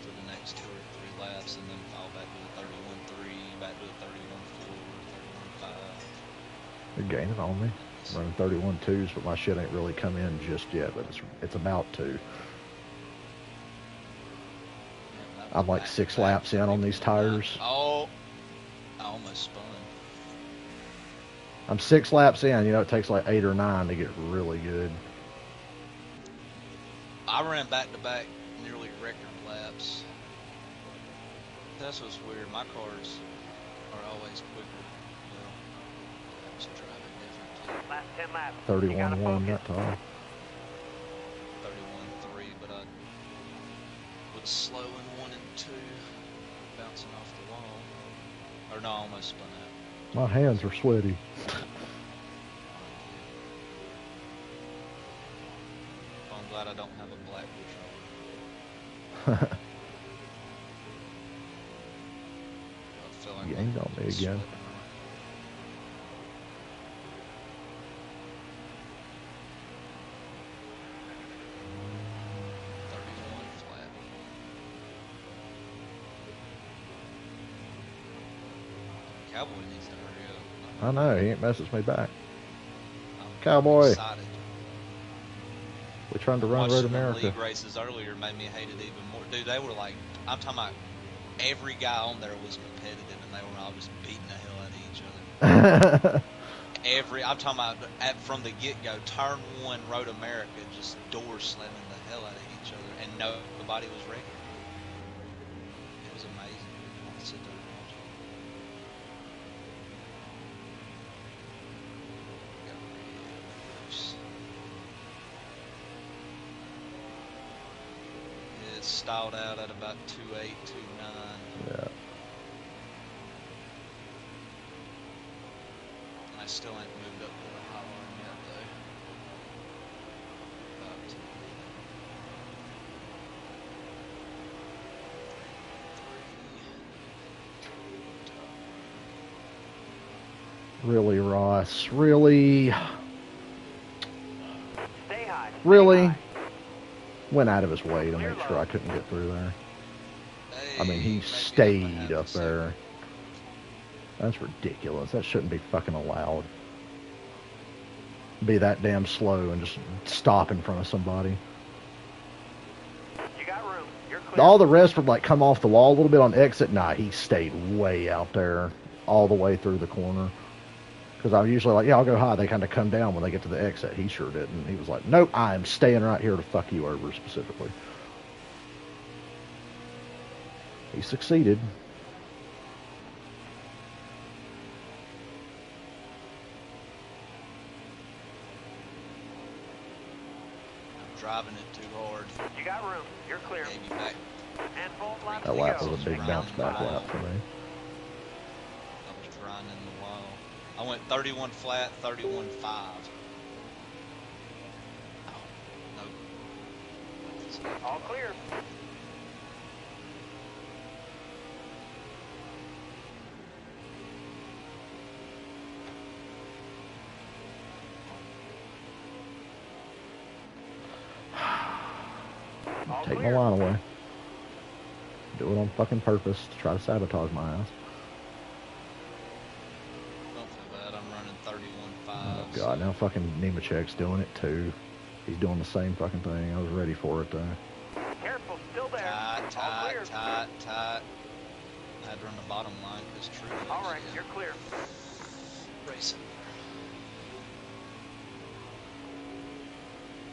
for the next 2 or 3 laps, and then fall back to a 31.3, back to a 31.4, 31.5. You're gaining on me. I'm running 31.2s, but my shit ain't really come in just yet, but it's about to. I'm like 6 laps in on these tires. Oh, I almost spun. I'm 6 laps in. You know, it takes like 8 or 9 to get really good. I ran back to back near record laps. That's what's weird. My cars are always quicker. Well, I just drive it different too. Last 10 laps. You gotta 31-1 focus. that time. 31-3, but I was slow in 1 and 2, bouncing off the wall. Or no, I almost spun out. My hands are sweaty. Well, I'm glad I don't have a black controller. I feel like You ain't on me again. sweating. 31 flat. Cowboy needs to hurry up. I know, he ain't messaged me back. I'm Cowboy. excited. We're trying to run Road Watching the America. league races earlier made me hate it even more. Dude, they were like, I'm talking about every guy on there was competitive, and they were all just beating the hell out of each other. I'm talking about from the get-go, turn 1 Road America, just door slamming the hell out of each other, and nobody was ready. It was amazing. I'll sit there and watch it. Got real close. It's stalled out at about 2.8, 2.9. Yeah. I still ain't moved up to the high line yet, though. About to. Really, Ross? Really? Stay high. Stay Really? high. Went out of his way to make sure I couldn't get through there. I mean, he stayed up there. That's ridiculous. That shouldn't be fucking allowed. Be that damn slow and just stop in front of somebody. You got room. You're clear. All the rest would like come off the wall a little bit on exit. Nah, he stayed way out there all the way through the corner. Because I'm usually like, yeah, I'll go high. They kind of come down when they get to the exit. He sure didn't. He was like, nope, I'm staying right here to fuck you over specifically. He succeeded. I'm driving it too hard. You got room. You're clear. Gave you back. And full laps That to lap go. was a big bounce back lap for me. I was grinding the wall. I went 31 flat, 31.5. Oh, no. All clear. All Take my clear. line away. Do it on fucking purpose to try to sabotage my ass. Don't feel bad. I'm running 31.5. Oh god, now fucking Nemechek's doing it too. He's doing the same fucking thing. I was ready for it though. Careful. Still there. Tight, All clear. tight, tight, tight. I had to run the bottom line because True. All right. You're clear. Racing.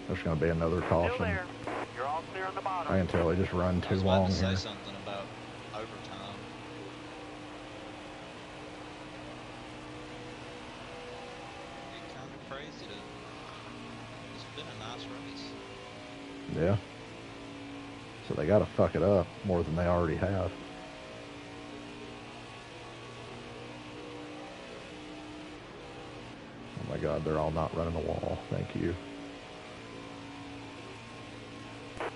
There's going to be another Still caution. there. You're all clear on the bottom. I can tell he just run I too was about long to say here. something about overtime. It's kind of crazy to. It's been a nice race. Yeah. So they got to fuck it up more than they already have. Oh my god, they're all not running the wall. Thank you.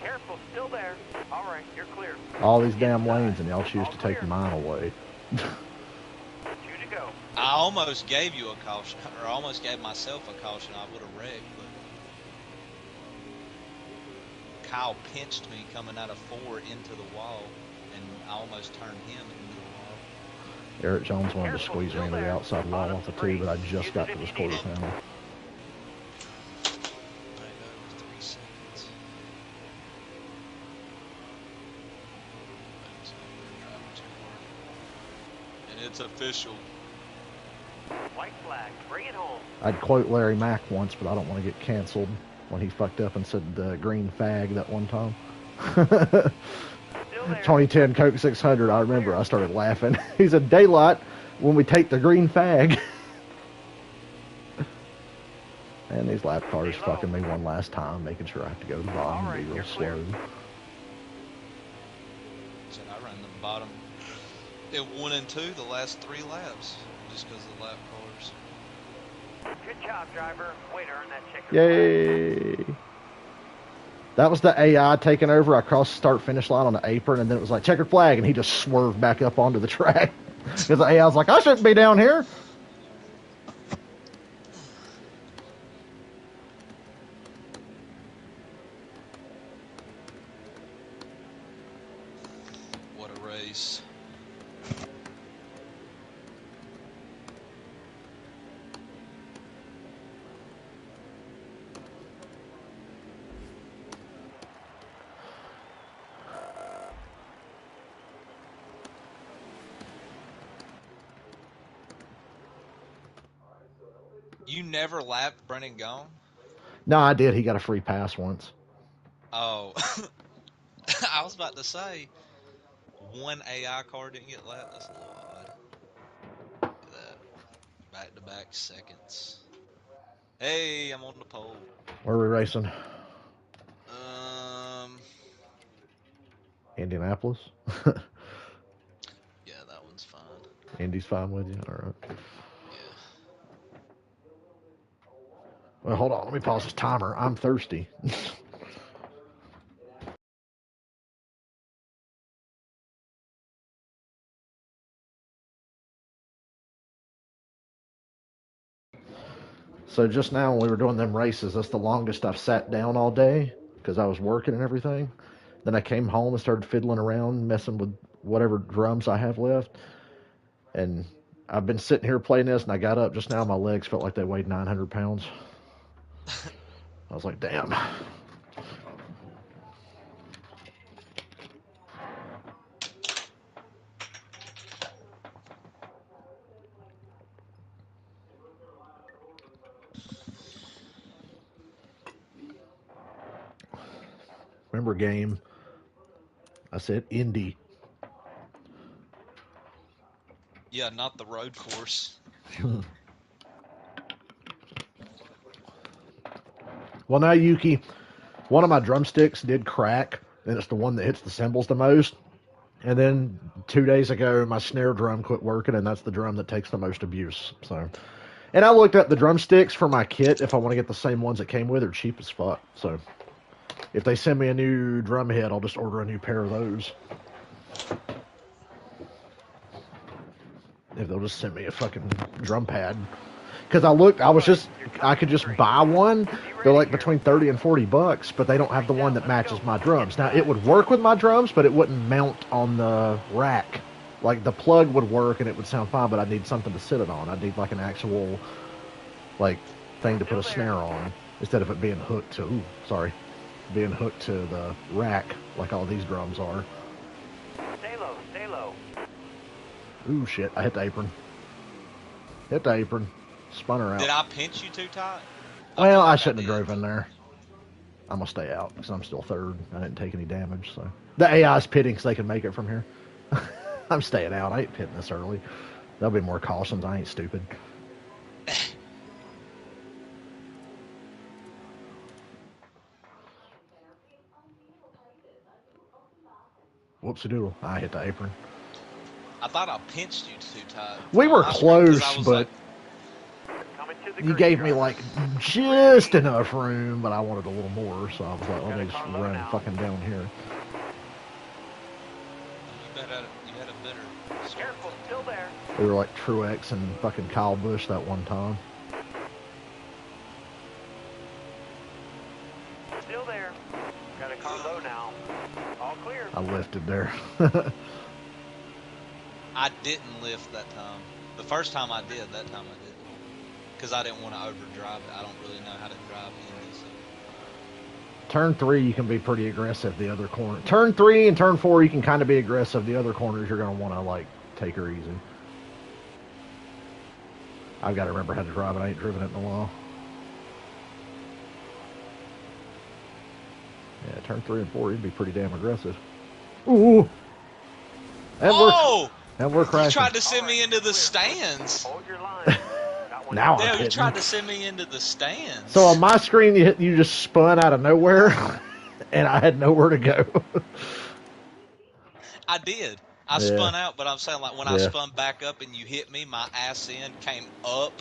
Careful. Still there. All right. You're clear. All these damn lanes and y'all choose to take mine away. 2 to go. I almost gave you a caution, or almost gave myself a caution. I would have wrecked, but Kyle pinched me coming out of 4 into the wall, and I almost turned him into the wall. Eric Jones wanted to squeeze me into the outside wall off the 2, but I just got to this quarter panel. Right over 3 seconds. Driving too hard. And it's official. White flag. Bring it home. I'd quote Larry Mack once, but I don't want to get canceled when he fucked up and said the green fag that one time. Still there. 2010 Coke 600. I remember. I started laughing. He said, "Daylight when we take the green fag." And these lap cars fucking me one last time, making sure I have to go to the bottom and be real slow. Said I ran the bottom at 1 and 2 the last 3 laps just because of the lap cars. Good job, driver. Way to earn that checkered Yay! That was the AI taking over. I crossed the start-finish line on the apron, and then it was like, checkered flag, and he just swerved back up onto the track. Because the AI was like, I shouldn't be down here. What a race. You never lapped Brennan Gone? No, I did. He got a free pass once. Oh, I was about to say, one AI car didn't get lapped? That's a little odd. Look at that. Back-to-back seconds. Hey, I'm on the pole. Where are we racing? Um, Indianapolis? yeah, that one's fine. Indy's fine with you? All right. Yeah. Well, hold on. Let me pause this timer. I'm thirsty. So just now when we were doing them races, that's the longest I've sat down all day because I was working and everything. Then I came home and started fiddling around, messing with whatever drums I have left. And I've been sitting here playing this, and I got up just now. My legs felt like they weighed 900 pounds. I was like, damn. Remember game? I said Indy. Yeah, not the road course. Well, now, Yuki, one of my drumsticks did crack, and it's the one that hits the cymbals the most. And then 2 days ago, my snare drum quit working, and that's the drum that takes the most abuse. So, and I looked up the drumsticks for my kit. If I want to get the same ones that came with, are cheap as fuck. So, if they send me a new drum head, I'll just order a new pair of those. If they'll just send me a fucking drum pad. Because I could just buy one. They're like between 30 and 40 bucks, but they don't have the one that matches my drums. Now, it would work with my drums, but it wouldn't mount on the rack. Like, the plug would work and it would sound fine, but I'd need something to sit it on. I'd need like an actual, like, thing to put a snare on instead of it being hooked to, being hooked to the rack like all these drums are. Stay low, stay low. Ooh, shit, I hit the apron. Hit the apron. Spun her out. Did I pinch you too tight? Well, I shouldn't have drove in there. I'm going to stay out because I'm still third. I didn't take any damage. So the AI's pitting so they can make it from here. I'm staying out. I ain't pitting this early. There'll be more cautions. I ain't stupid. Whoopsie doodle. I hit the apron. I thought I pinched you too tight. We were close, but Like, you gave me like just enough room, but I wanted a little more, so I was like, let me just run fucking down here. You had a better start. Careful, still there. We were like Truex and fucking Kyle Busch that one time. Still there. Got a car low now. All clear. I lifted there. I didn't lift that time. The first time I did, that time I didn't. Because I didn't want to overdrive it. I don't really know how to drive Indy. So. Turn 3, you can be pretty aggressive. The other corner. Turn 3 and turn 4, you can kind of be aggressive. The other corners, you're going to want to, like, take her easy. I've got to remember how to drive it. I ain't driven it in a while. Yeah, turn 3 and 4, he'd be pretty damn aggressive. Ooh! And Oh! we're You crashing. tried to send me into the stands. Hold your line. Got one Now down. I'm Dale, you hitting. tried to send me into the stands. So on my screen, you just spun out of nowhere, and I had nowhere to go. I did. I Yeah. spun out, but I'm saying like when I Yeah. spun back up and you hit me, my ass end came up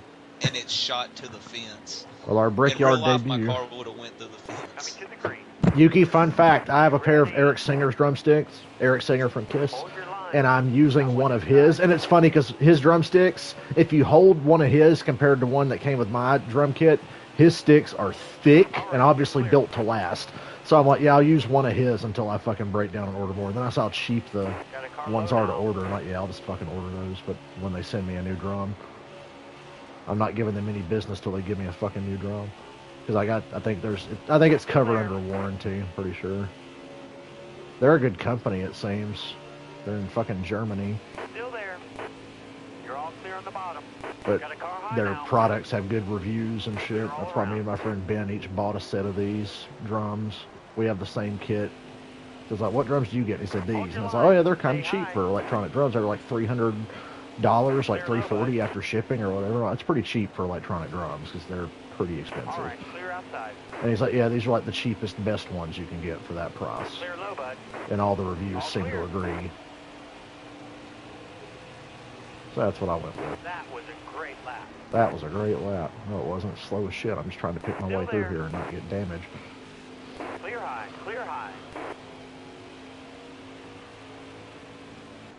and it shot to the fence. Well, our In real Brickyard life, my debut. car would have went through the Coming fence. to the green. Yuki, fun fact, I have a pair of Eric Singer's drumsticks, Eric Singer from Kiss, Hold your line. and I'm using one of his, and it's funny because his drumsticks, if you hold one of his compared to one that came with my drum kit, his sticks are thick and obviously built to last. So I'm like, yeah, I'll use one of his until I fucking break down and order more. Then I saw how cheap the ones are to order, and like, yeah, I'll just fucking order those, but when they send me a new drum, I'm not giving them any business till they give me a fucking new drum. Because I think it's covered under warranty, I'm pretty sure. They're a good company, it seems. They're in fucking Germany. Still there. You're all clear on the bottom. But Got a car high their now. products have good reviews and shit. That's why me and my friend Ben each bought a set of these drums. We have the same kit. So it's like, what drums do you get? And he said these. And I was like, oh yeah, they're kind of cheap for electronic drums. They're like $300, like $340 after shipping or whatever. It's pretty cheap for electronic drums because they're pretty expensive. All right, clear outside. And he's like, yeah, these are like the cheapest, best ones you can get for that price. Clear low, bud. And all the reviews seem to agree. So that's what I went with. That was a great lap. That was a great lap. No, it wasn't. Slow as shit. I'm just trying to pick my Still way through there. here and not get damaged. Clear high, clear high.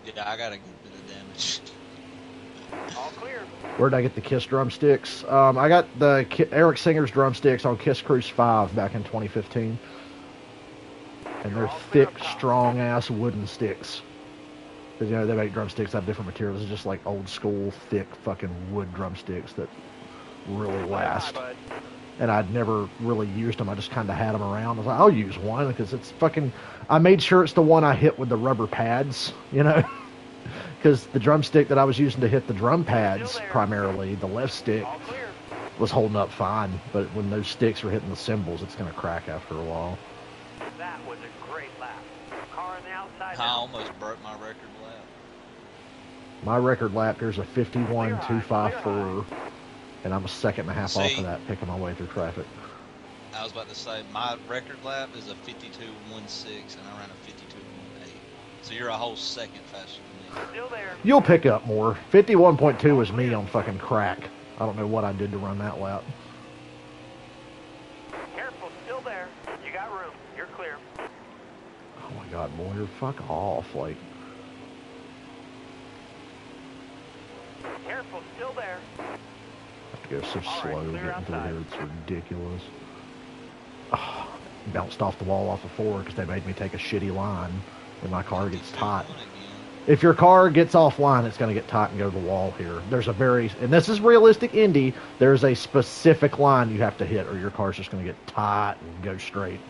Yeah, I got a good bit of damage. All clear. Where'd I get the Kiss drumsticks? I got the Eric Singer's drumsticks on Kiss Cruise 5 back in 2015. And they're thick, strong-ass wooden sticks. Because, you know, they make drumsticks out of different materials. It's just like old school, thick, fucking wood drumsticks that really last. Bud. And I'd never really used them. I just kind of had them around. I was like, I'll use one because it's fucking... I made sure it's the one I hit with the rubber pads, you know? Because the drumstick that I was using to hit the drum pads, primarily, the left stick, All clear. was holding up fine. But when those sticks were hitting the cymbals, it's going to crack after a while. That was a great lap. Car on the outside I now. almost broke my record lap. My record lap, there's a 51.254, and I'm a second and a half off See? of that, picking my way through traffic. I was about to say, my record lap is a 52.16, and I ran a 52.18. So you're a whole second faster than me. Still there. You'll pick up more. 51.2 was me on fucking crack. I don't know what I did to run that lap. Careful, still there. You got room. You're clear. Oh my god, Boyer, fuck off. Like, Careful, still there. I have to go so All right, slow clear getting through outside. here. It's ridiculous. Oh, bounced off the wall off of 4 because they made me take a shitty line when my car gets tight. 52.1 again. If your car gets offline, it's going to get tight and go to the wall here. There's a very, and this is realistic Indy, there's a specific line you have to hit or your car's just going to get tight and go straight.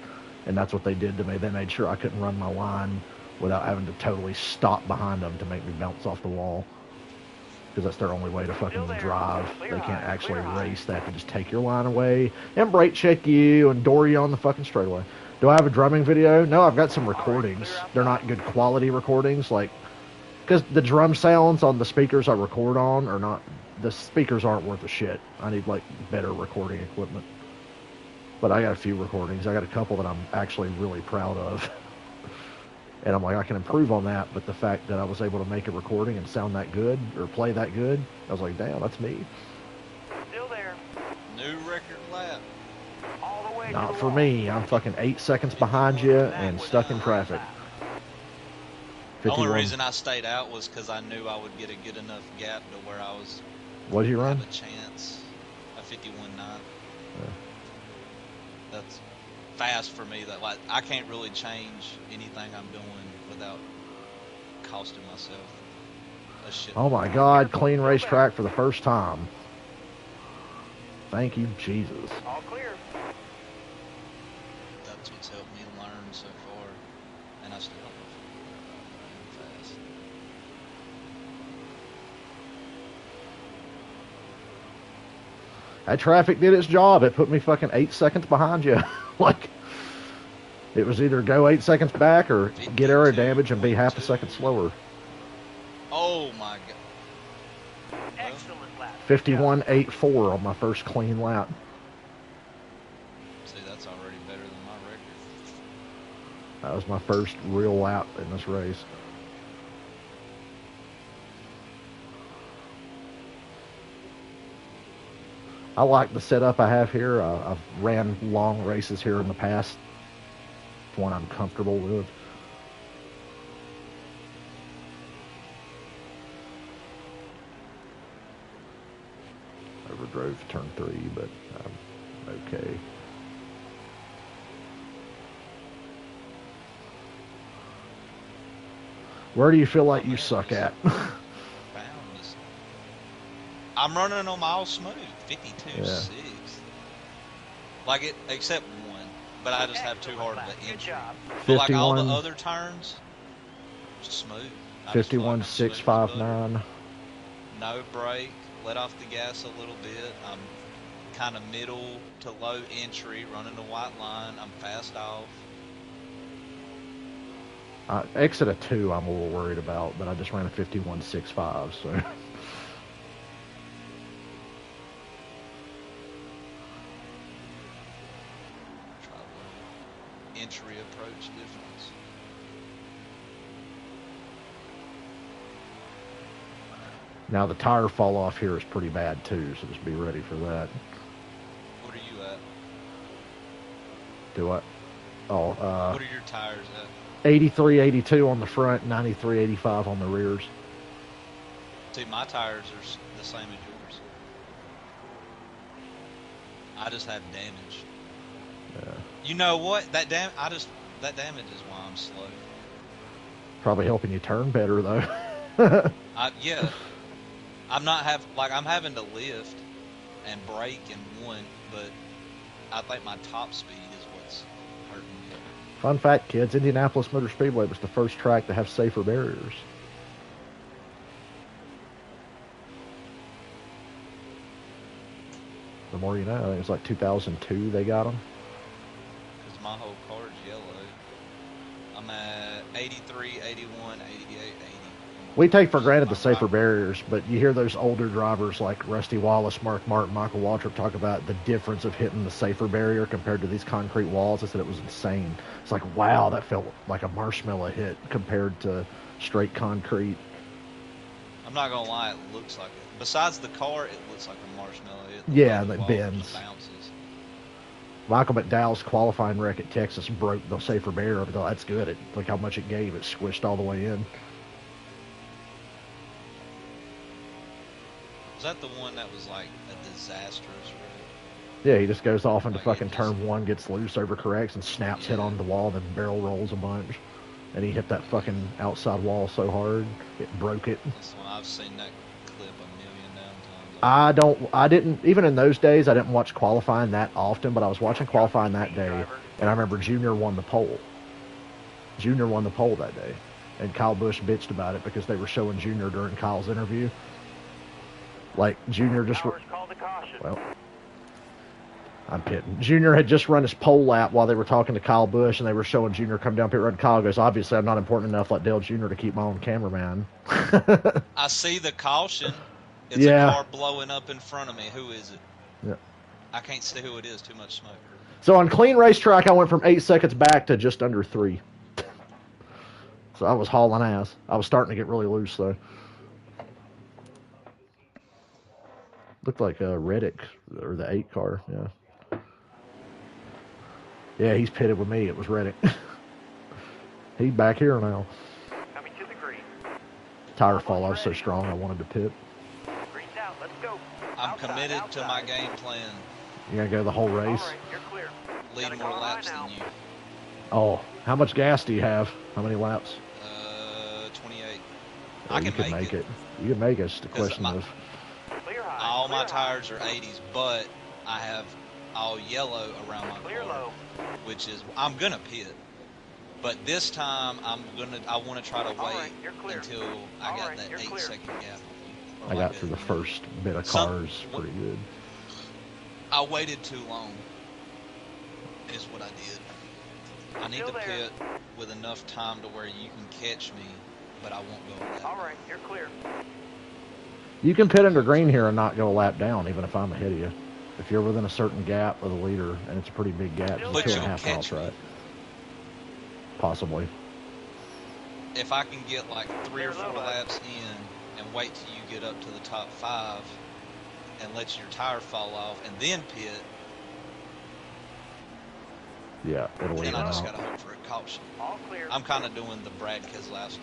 And that's what they did to me. They made sure I couldn't run my line without having to totally stop behind them to make me bounce off the wall. Because that's their only way to fucking drive. They can't actually race. They have to just take your line away and brake check you and door you on the fucking straightaway. Do I have a drumming video? No, I've got some recordings. They're not good quality recordings. Like, because the drum sounds on the speakers I record on are not, the speakers aren't worth a shit. I need like better recording equipment. But I got a few recordings. I got a couple that I'm actually really proud of. And I'm like, I can improve on that, but the fact that I was able to make a recording and sound that good, or play that good, I was like, damn, that's me. Still there. New record lap. All the way to Not the for wall. me. I'm fucking 8 seconds behind you and stuck in traffic. The only 51. reason I stayed out was because I knew I would get a good enough gap to where I was What did you run? have a chance. A 51.9. Yeah. That's fast for me. That like I can't really change anything I'm doing without costing myself a shit. Oh my god, clean racetrack for the first time. Thank you, Jesus. All clear. That's what's helped me learn so far, and I still don't know if I'm fast. That traffic did its job. It put me fucking 8 seconds behind you. Like, It was either go 8 seconds back or get aero 52.2. damage and be half a second slower. Oh my god. Excellent lap. 51.84 on my first clean lap. See, that's already better than my record. That was my first real lap in this race. I like the setup I have here. I've ran long races here in the past. It's one I'm comfortable with. Overdrove turn 3, but I'm okay. Where do you feel like you suck at? I'm running them all smooth. 52.6. Yeah. Like it, except one. But I just have too hard of an Good entry. job. But like all the 51. other turns, smooth. I just feel like I'm smooth as 51.659. no brake, let off the gas a little bit. I'm kind of middle to low entry, running the white line. I'm fast off. Exit of 2 I'm a little worried about, but I just ran a 51.65, so. Try the entry approach difference. Now the tire fall off here is pretty bad too, so just be ready for that. What are you at? Do what? Oh, What are your tires at? 83.82 on the front, 93.85 on the rears. See, my tires are the same as yours. I just have damage. Yeah. You know what? That damage is why I'm slow. Probably helping you turn better though. Yeah. I'm having to lift and brake in one, but I think my top speed is what's hurting me. Fun fact, kids, Indianapolis Motor Speedway was the first track to have safer barriers. The more you know. I think it was like 2002 they got them. Because my whole car's yellow. I'm at 83, 81, 88, 80. We take for granted the safer barriers, but you hear those older drivers like Rusty Wallace, Mark Martin, Michael Waltrip talk about the difference of hitting the safer barrier compared to these concrete walls. I said it was insane. It's like, wow, that felt like a marshmallow hit compared to straight concrete. I'm not going to lie, it looks like it. Besides the car, it looks like a marshmallow hit. Yeah, the that walls, bends. the bounces. Michael McDowell's qualifying wreck at Texas broke the safer barrier, but that's good. Look how much it gave. It squished all the way in. Was that the one that was like a disastrous wreck? Yeah, he just goes off into Like fucking just, turn 1, gets loose, overcorrects, and snaps hit onto the wall, then barrel rolls a bunch. And he hit that fucking outside wall so hard, it broke it. That's when I've seen that clip a million damn times. I didn't, even in those days, I didn't watch qualifying that often, but I was watching qualifying that day, and I remember Junior won the pole. Junior won the pole that day. And Kyle Busch bitched about it because they were showing Junior during Kyle's interview. Like, Junior just... Well, I'm pitting. Junior had just run his pole lap while they were talking to Kyle Busch, and they were showing Junior come down pit road. Kyle goes, obviously, I'm not important enough like Dale Jr. to keep my own cameraman. I see the caution. It's a car blowing up in front of me. Who is it? Yeah. I can't see who it is. Too much smoke. So on clean racetrack, I went from 8 seconds back to just under 3. So I was hauling ass. I was starting to get really loose, though. Looked like a Reddick, or the 8 car, yeah. Yeah, he's pitted with me. It was Reddick. He's back here now. Coming to the green. Tire fall off so strong I wanted to pit. Green's out. Let's go. I'm committed to my game plan. You gonna go the whole race? All right, you're clear. Lead more laps than you. Oh, how much gas do you have? How many laps? 28. Oh, I you can can make it. You can make it. It's the question of... Clear high. All my Clear high. tires are 80s, but I have all yellow around my Clear car, low. which is I'm gonna pit. But this time I want to try to wait right, you're clear. until I All got right, that you're 8 clear. second gap. I got through the first bit of cars pretty good. I waited too long. Is what I did. I need Still to there. pit with enough time to where you can catch me, but I won't go a lap. All right, you're clear. You can pit under green here and not go a lap down, even if I'm ahead of you. If you're within a certain gap of the leader, and it's a pretty big gap, Still it's But there. 2.5 you'll miles, catch me. right? Possibly. If I can get like 3 or There's 4 nobody. laps in and wait till you get up to the top 5 and let your tire fall off and then pit, Yeah, it'll then even I just out. gotta hope for a caution. All clear. I'm kind of doing the Brad Keselowski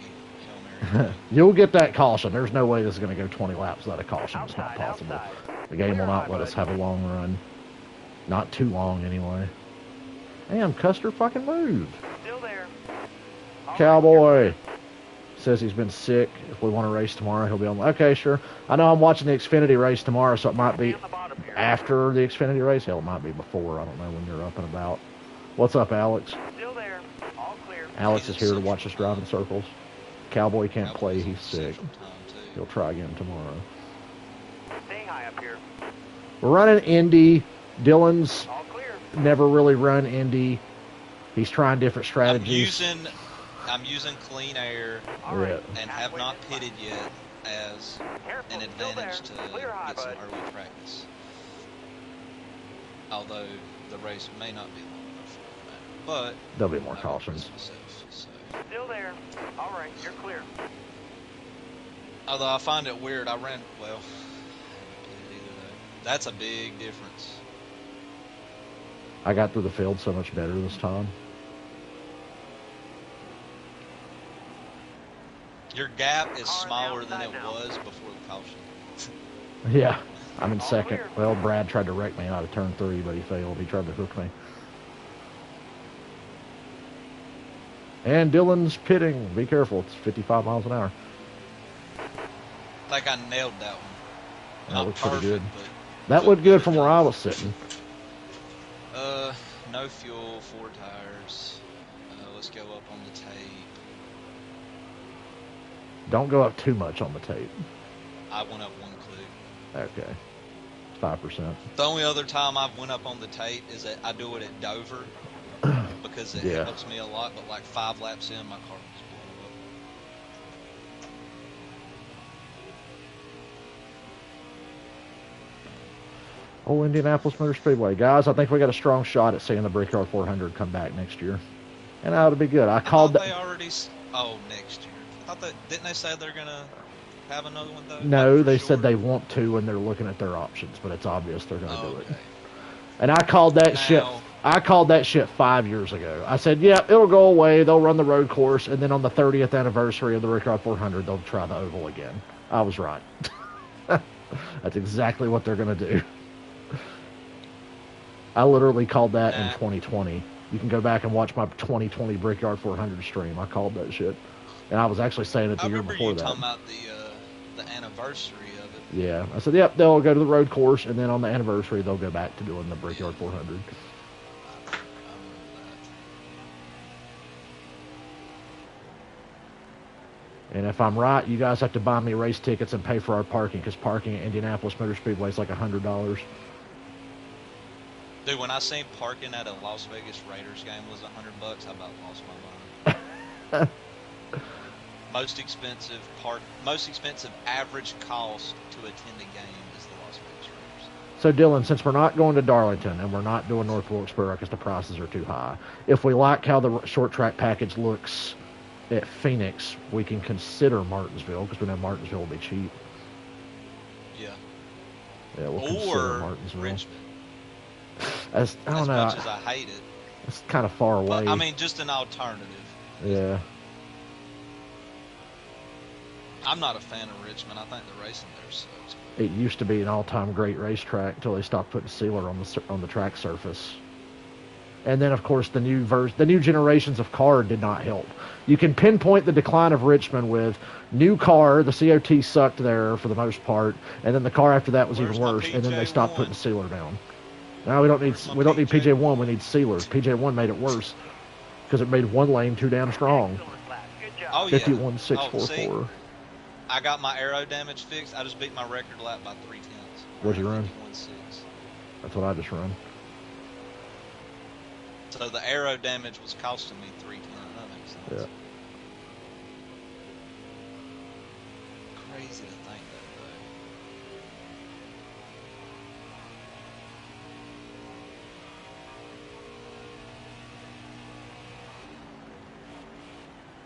Hail Mary thing. You'll get that caution. There's no way this is going to go 20 laps without a caution. It's not Outside, possible. outside. The game Clear will not high, let us bud. have a long run. Not too long, anyway. Damn, Custer fucking moved. Still there. All right, Cowboy says he's been sick. If we want to race tomorrow, he'll be on. Okay, sure. I know I'm watching the Xfinity race tomorrow, so it might you're be on the bottom here. after the Xfinity race. Hell, it might be before. I don't know when you're up and about. What's up, Alex? Still there. All clear. Alex He's is here to in watch us drive in circles. Cowboy can't play. Cowboys He's on sick. Central Time, too. He'll try again tomorrow. Stay high up here. We're running Indy. Dylan's All clear. never really run Indy. He's trying different strategies. I'm using clean air All right. Yeah. and have Halfway not this lap. pitted yet as Careful. an Still there. advantage to Clear high, get some bud. early practice. Although the race may not be long enough for that. But There'll be more I don't cautions. risk myself, so. Still there. All right, you're clear. Although I find it weird, I ran well. I haven't pitted either though. That's a big difference. I got through the field so much better this time. Your gap is Car on the smaller than it outside now. was before the caution. Yeah, I'm in All second. clear. Well, Brad tried to wreck me out of turn 3, but he failed. He tried to hook me. And Dylan's pitting. Be careful. It's 55 miles an hour. I think I nailed that one. That Not looks pretty good. perfect, but That looked good from where I was sitting. no fuel, 4 tires. Let's go up on the tape. Don't go up too much on the tape. I went up 1 clue. Okay. 5%. The only other time I've went up on the tape is that I do it at Dover because it Yeah. helps me a lot. But like 5 laps in, my car was blown up. Oh, Indianapolis Motor Speedway. Guys, I think we got a strong shot at seeing the Brickyard 400 come back next year. And that would be good. I called thought they that. already. Oh, next year. I thought that didn't they say they're gonna have another one though? No, Like, for they sure? said they want to, and they're looking at their options, but it's obvious they're going to Oh, do it. okay. And I called that shit. Now- I called that shit 5 years ago. I said, yeah, it'll go away. They'll run the road course, and then on the 30th anniversary of the Brickyard 400, they'll try the oval again. I was right. That's exactly what they're going to do. I literally called that in Nah. 2020. You can go back and watch my 2020 Brickyard 400 stream. I called that shit. And I was actually saying it the I year remember before you that. talking about the anniversary of it. Yeah. I said, yep, they'll go to the road course, and then on the anniversary, they'll go back to doing the Brickyard 400. I remember And if I'm right, you guys have to buy me race tickets and pay for our parking, because parking at Indianapolis Motor Speedway is like $100. that. Dude, when I seen parking at a Las Vegas Raiders game was $100, I about lost my mind. Most expensive average cost to attend a game is the Las Vegas Raiders. So, Dylan, since we're not going to Darlington and we're not doing North Wilkesboro because the prices are too high, if we like how the short track package looks at Phoenix, we can consider Martinsville, because we know Martinsville will be cheap. Yeah. Yeah, we'll consider Or Martinsville. Richmond. I don't As know. much as I hate it. It's kind of far away. But, I mean, just an alternative. Yeah. I'm not a fan of Richmond. I think the racing there sucks. It used to be an all-time great racetrack until they stopped putting sealer on the track surface. And then, of course, the new generations of car did not help. You can pinpoint the decline of Richmond with new car. The COT sucked there for the most part, and then the car after that was Where's even my worse. And then they stopped PJ1? putting sealer down. Now we don't need PJ1. We need sealers. PJ1 made it worse because it made one lane too damn strong. Excellent lap. Good job. Oh, yeah. 51.644. I got my aero damage fixed. I just beat my record lap by 3 tenths. What'd you run? 51.6. That's what I just run. So the aero damage was costing me 310. That makes sense. Yeah. Crazy to think that though.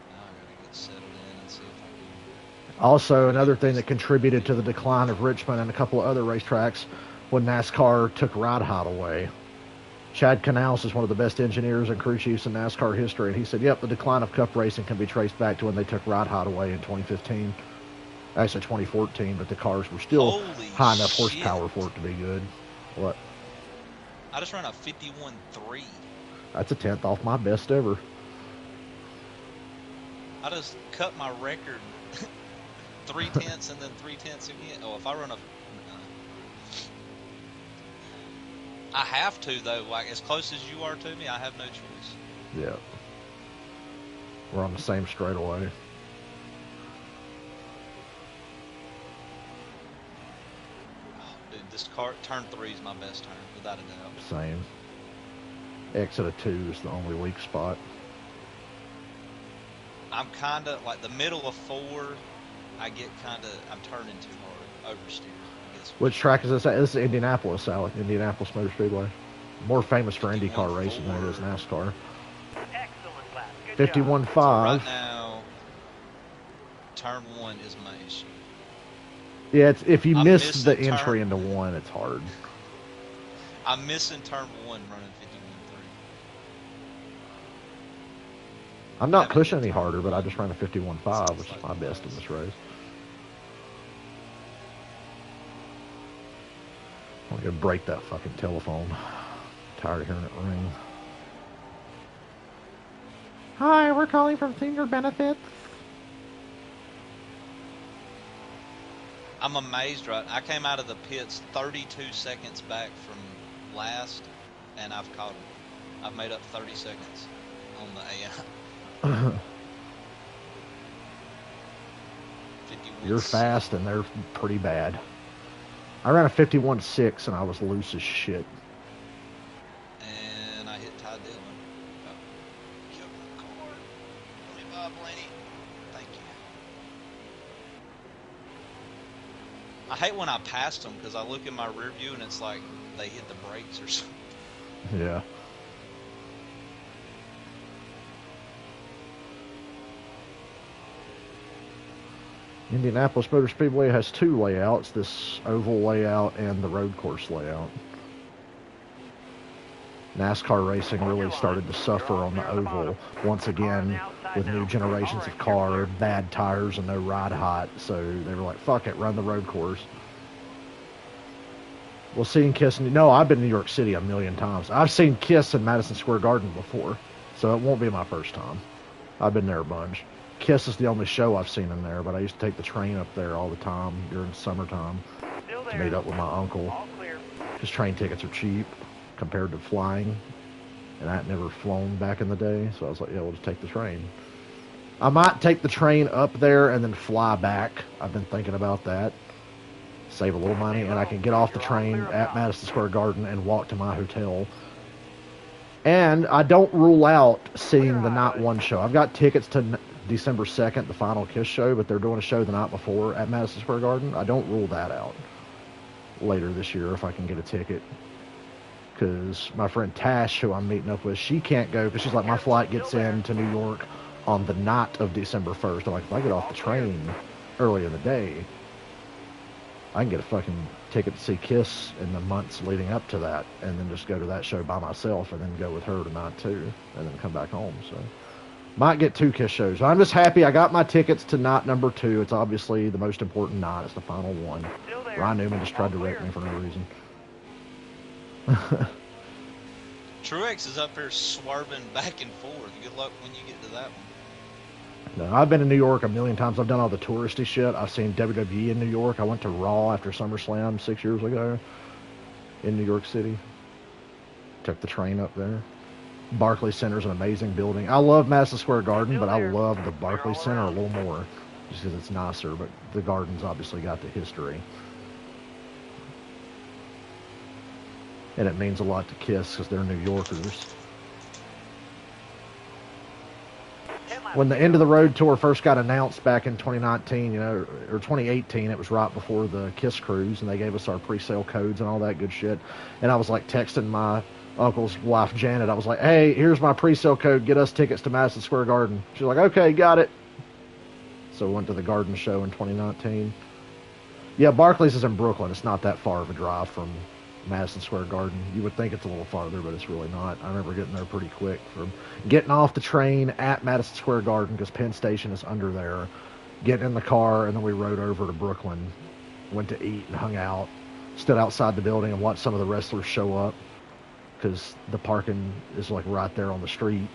Now I gotta get settled in and see if I can. Also, another thing that contributed to the decline of Richmond and a couple of other racetracks when NASCAR took ride height away. Chad Canals is one of the best engineers and crew chiefs in NASCAR history, and he said, yep, the decline of cup racing can be traced back to when they took ride height away in 2015. Actually, 2014, but the cars were still Holy high enough shit. horsepower for it to be good. What? I just ran a 51.3. That's a tenth off my best ever. I just cut my record 3/10 and then 3/10 again. Oh, if I run a... I have to, though. Like, as close as you are to me, I have no choice. Yeah. We're on the same straightaway. Oh, dude, this car, turn 3 is my best turn, without a doubt. Same. Exit of 2 is the only weak spot. I'm kind of, like, the middle of 4, I get kind of, I'm turning too hard, oversteer, I guess. Which track is this at? This is Indianapolis, Alec. Indianapolis Motor Speedway. More famous for IndyCar racing than it is NASCAR. Excellent lap. Good 51.5. So right now, turn 1 is my issue. Yeah, it's, if you I'm miss the missing entry turn- into 1, it's hard. I'm missing turn 1 running 51.3. I'm not pushing any harder, but I just ran a 51.5, which is my best in this race. I'm gonna break that fucking telephone. Tired of hearing it ring. Hi, we're calling from Senior Benefits. I'm amazed, right? I came out of the pits 32 seconds back from last, and I've caught him. I've made up 30 seconds on the AI. 51. You're fast, and they're pretty bad. I ran a 51.6, and I was loose as shit. And I hit Ty Dillon. Oh. Killed my cord. Let me buy Blaney. Thank you. I hate when I passed them because I look in my rear view and it's like they hit the brakes or something. Yeah. Indianapolis Motor Speedway has 2 layouts, this oval layout and the road course layout. NASCAR racing really started to suffer on the oval once again with new generations of car, bad tires, and no ride height, so they were like, fuck it, run the road course. Well, seeing Kiss, no, I've been to New York City a million times. I've seen Kiss in Madison Square Garden before, so it won't be my first time. I've been there a bunch. Kiss is the only show I've seen in there, but I used to take the train up there all the time during summertime to meet up with my uncle. All clear. Because train tickets are cheap compared to flying, and I had never flown back in the day, so I was like, yeah, we'll just take the train. I might take the train up there and then fly back. I've been thinking about that. Save a little money, and I can get off the train at Madison Square Garden and walk to my hotel. And I don't rule out seeing the Night 1 show. I've got tickets to December 2nd, the final Kiss show, but they're doing a show the night before at Madison Square Garden. I don't rule that out later this year if I can get a ticket. Because my friend Tash, who I'm meeting up with, she can't go because she's like, my flight gets into New York on the night of December 1st. I'm like, if I get off the train early in the day, I can get a fucking ticket to see Kiss in the months leading up to that, and then just go to that show by myself, and then go with her tonight too, and then come back home. So might get 2 Kiss shows. I'm just happy I got my tickets to night number 2. It's obviously the most important night. It's the final one. Ryan Newman just tried to wreck me for no reason. Truex is up here swerving back and forth. Good luck when you get to that one. No, I've been in New York a million times. I've done all the touristy shit. I've seen WWE in New York. I went to Raw after SummerSlam 6 years ago in New York City. Took the train up there. Barclays Center is an amazing building. I love Madison Square Garden, but I love the Barclays Center a little more just because it's nicer, but the Garden's obviously got the history. And it means a lot to Kiss because they're New Yorkers. when the End of the Road tour first got announced back in 2019, or 2018, it was right before the Kiss cruise, and they gave us our pre-sale codes and all that good shit. And I was like texting my uncle's wife Janet. I was like, "Hey, here's my pre-sale code. Get us tickets to Madison Square Garden." She's like, "Okay, got it." So we went to the Garden show in 2019. Yeah, Barclays is in Brooklyn. It's not that far of a drive from Madison Square Garden. You would think it's a little farther, but it's really not. I remember getting there pretty quick from getting off the train at Madison Square Garden because Penn Station is under there, getting in the car, and then we rode over to Brooklyn, went to eat and hung out, stood outside the building and watched some of the wrestlers show up because the parking is like right there on the street.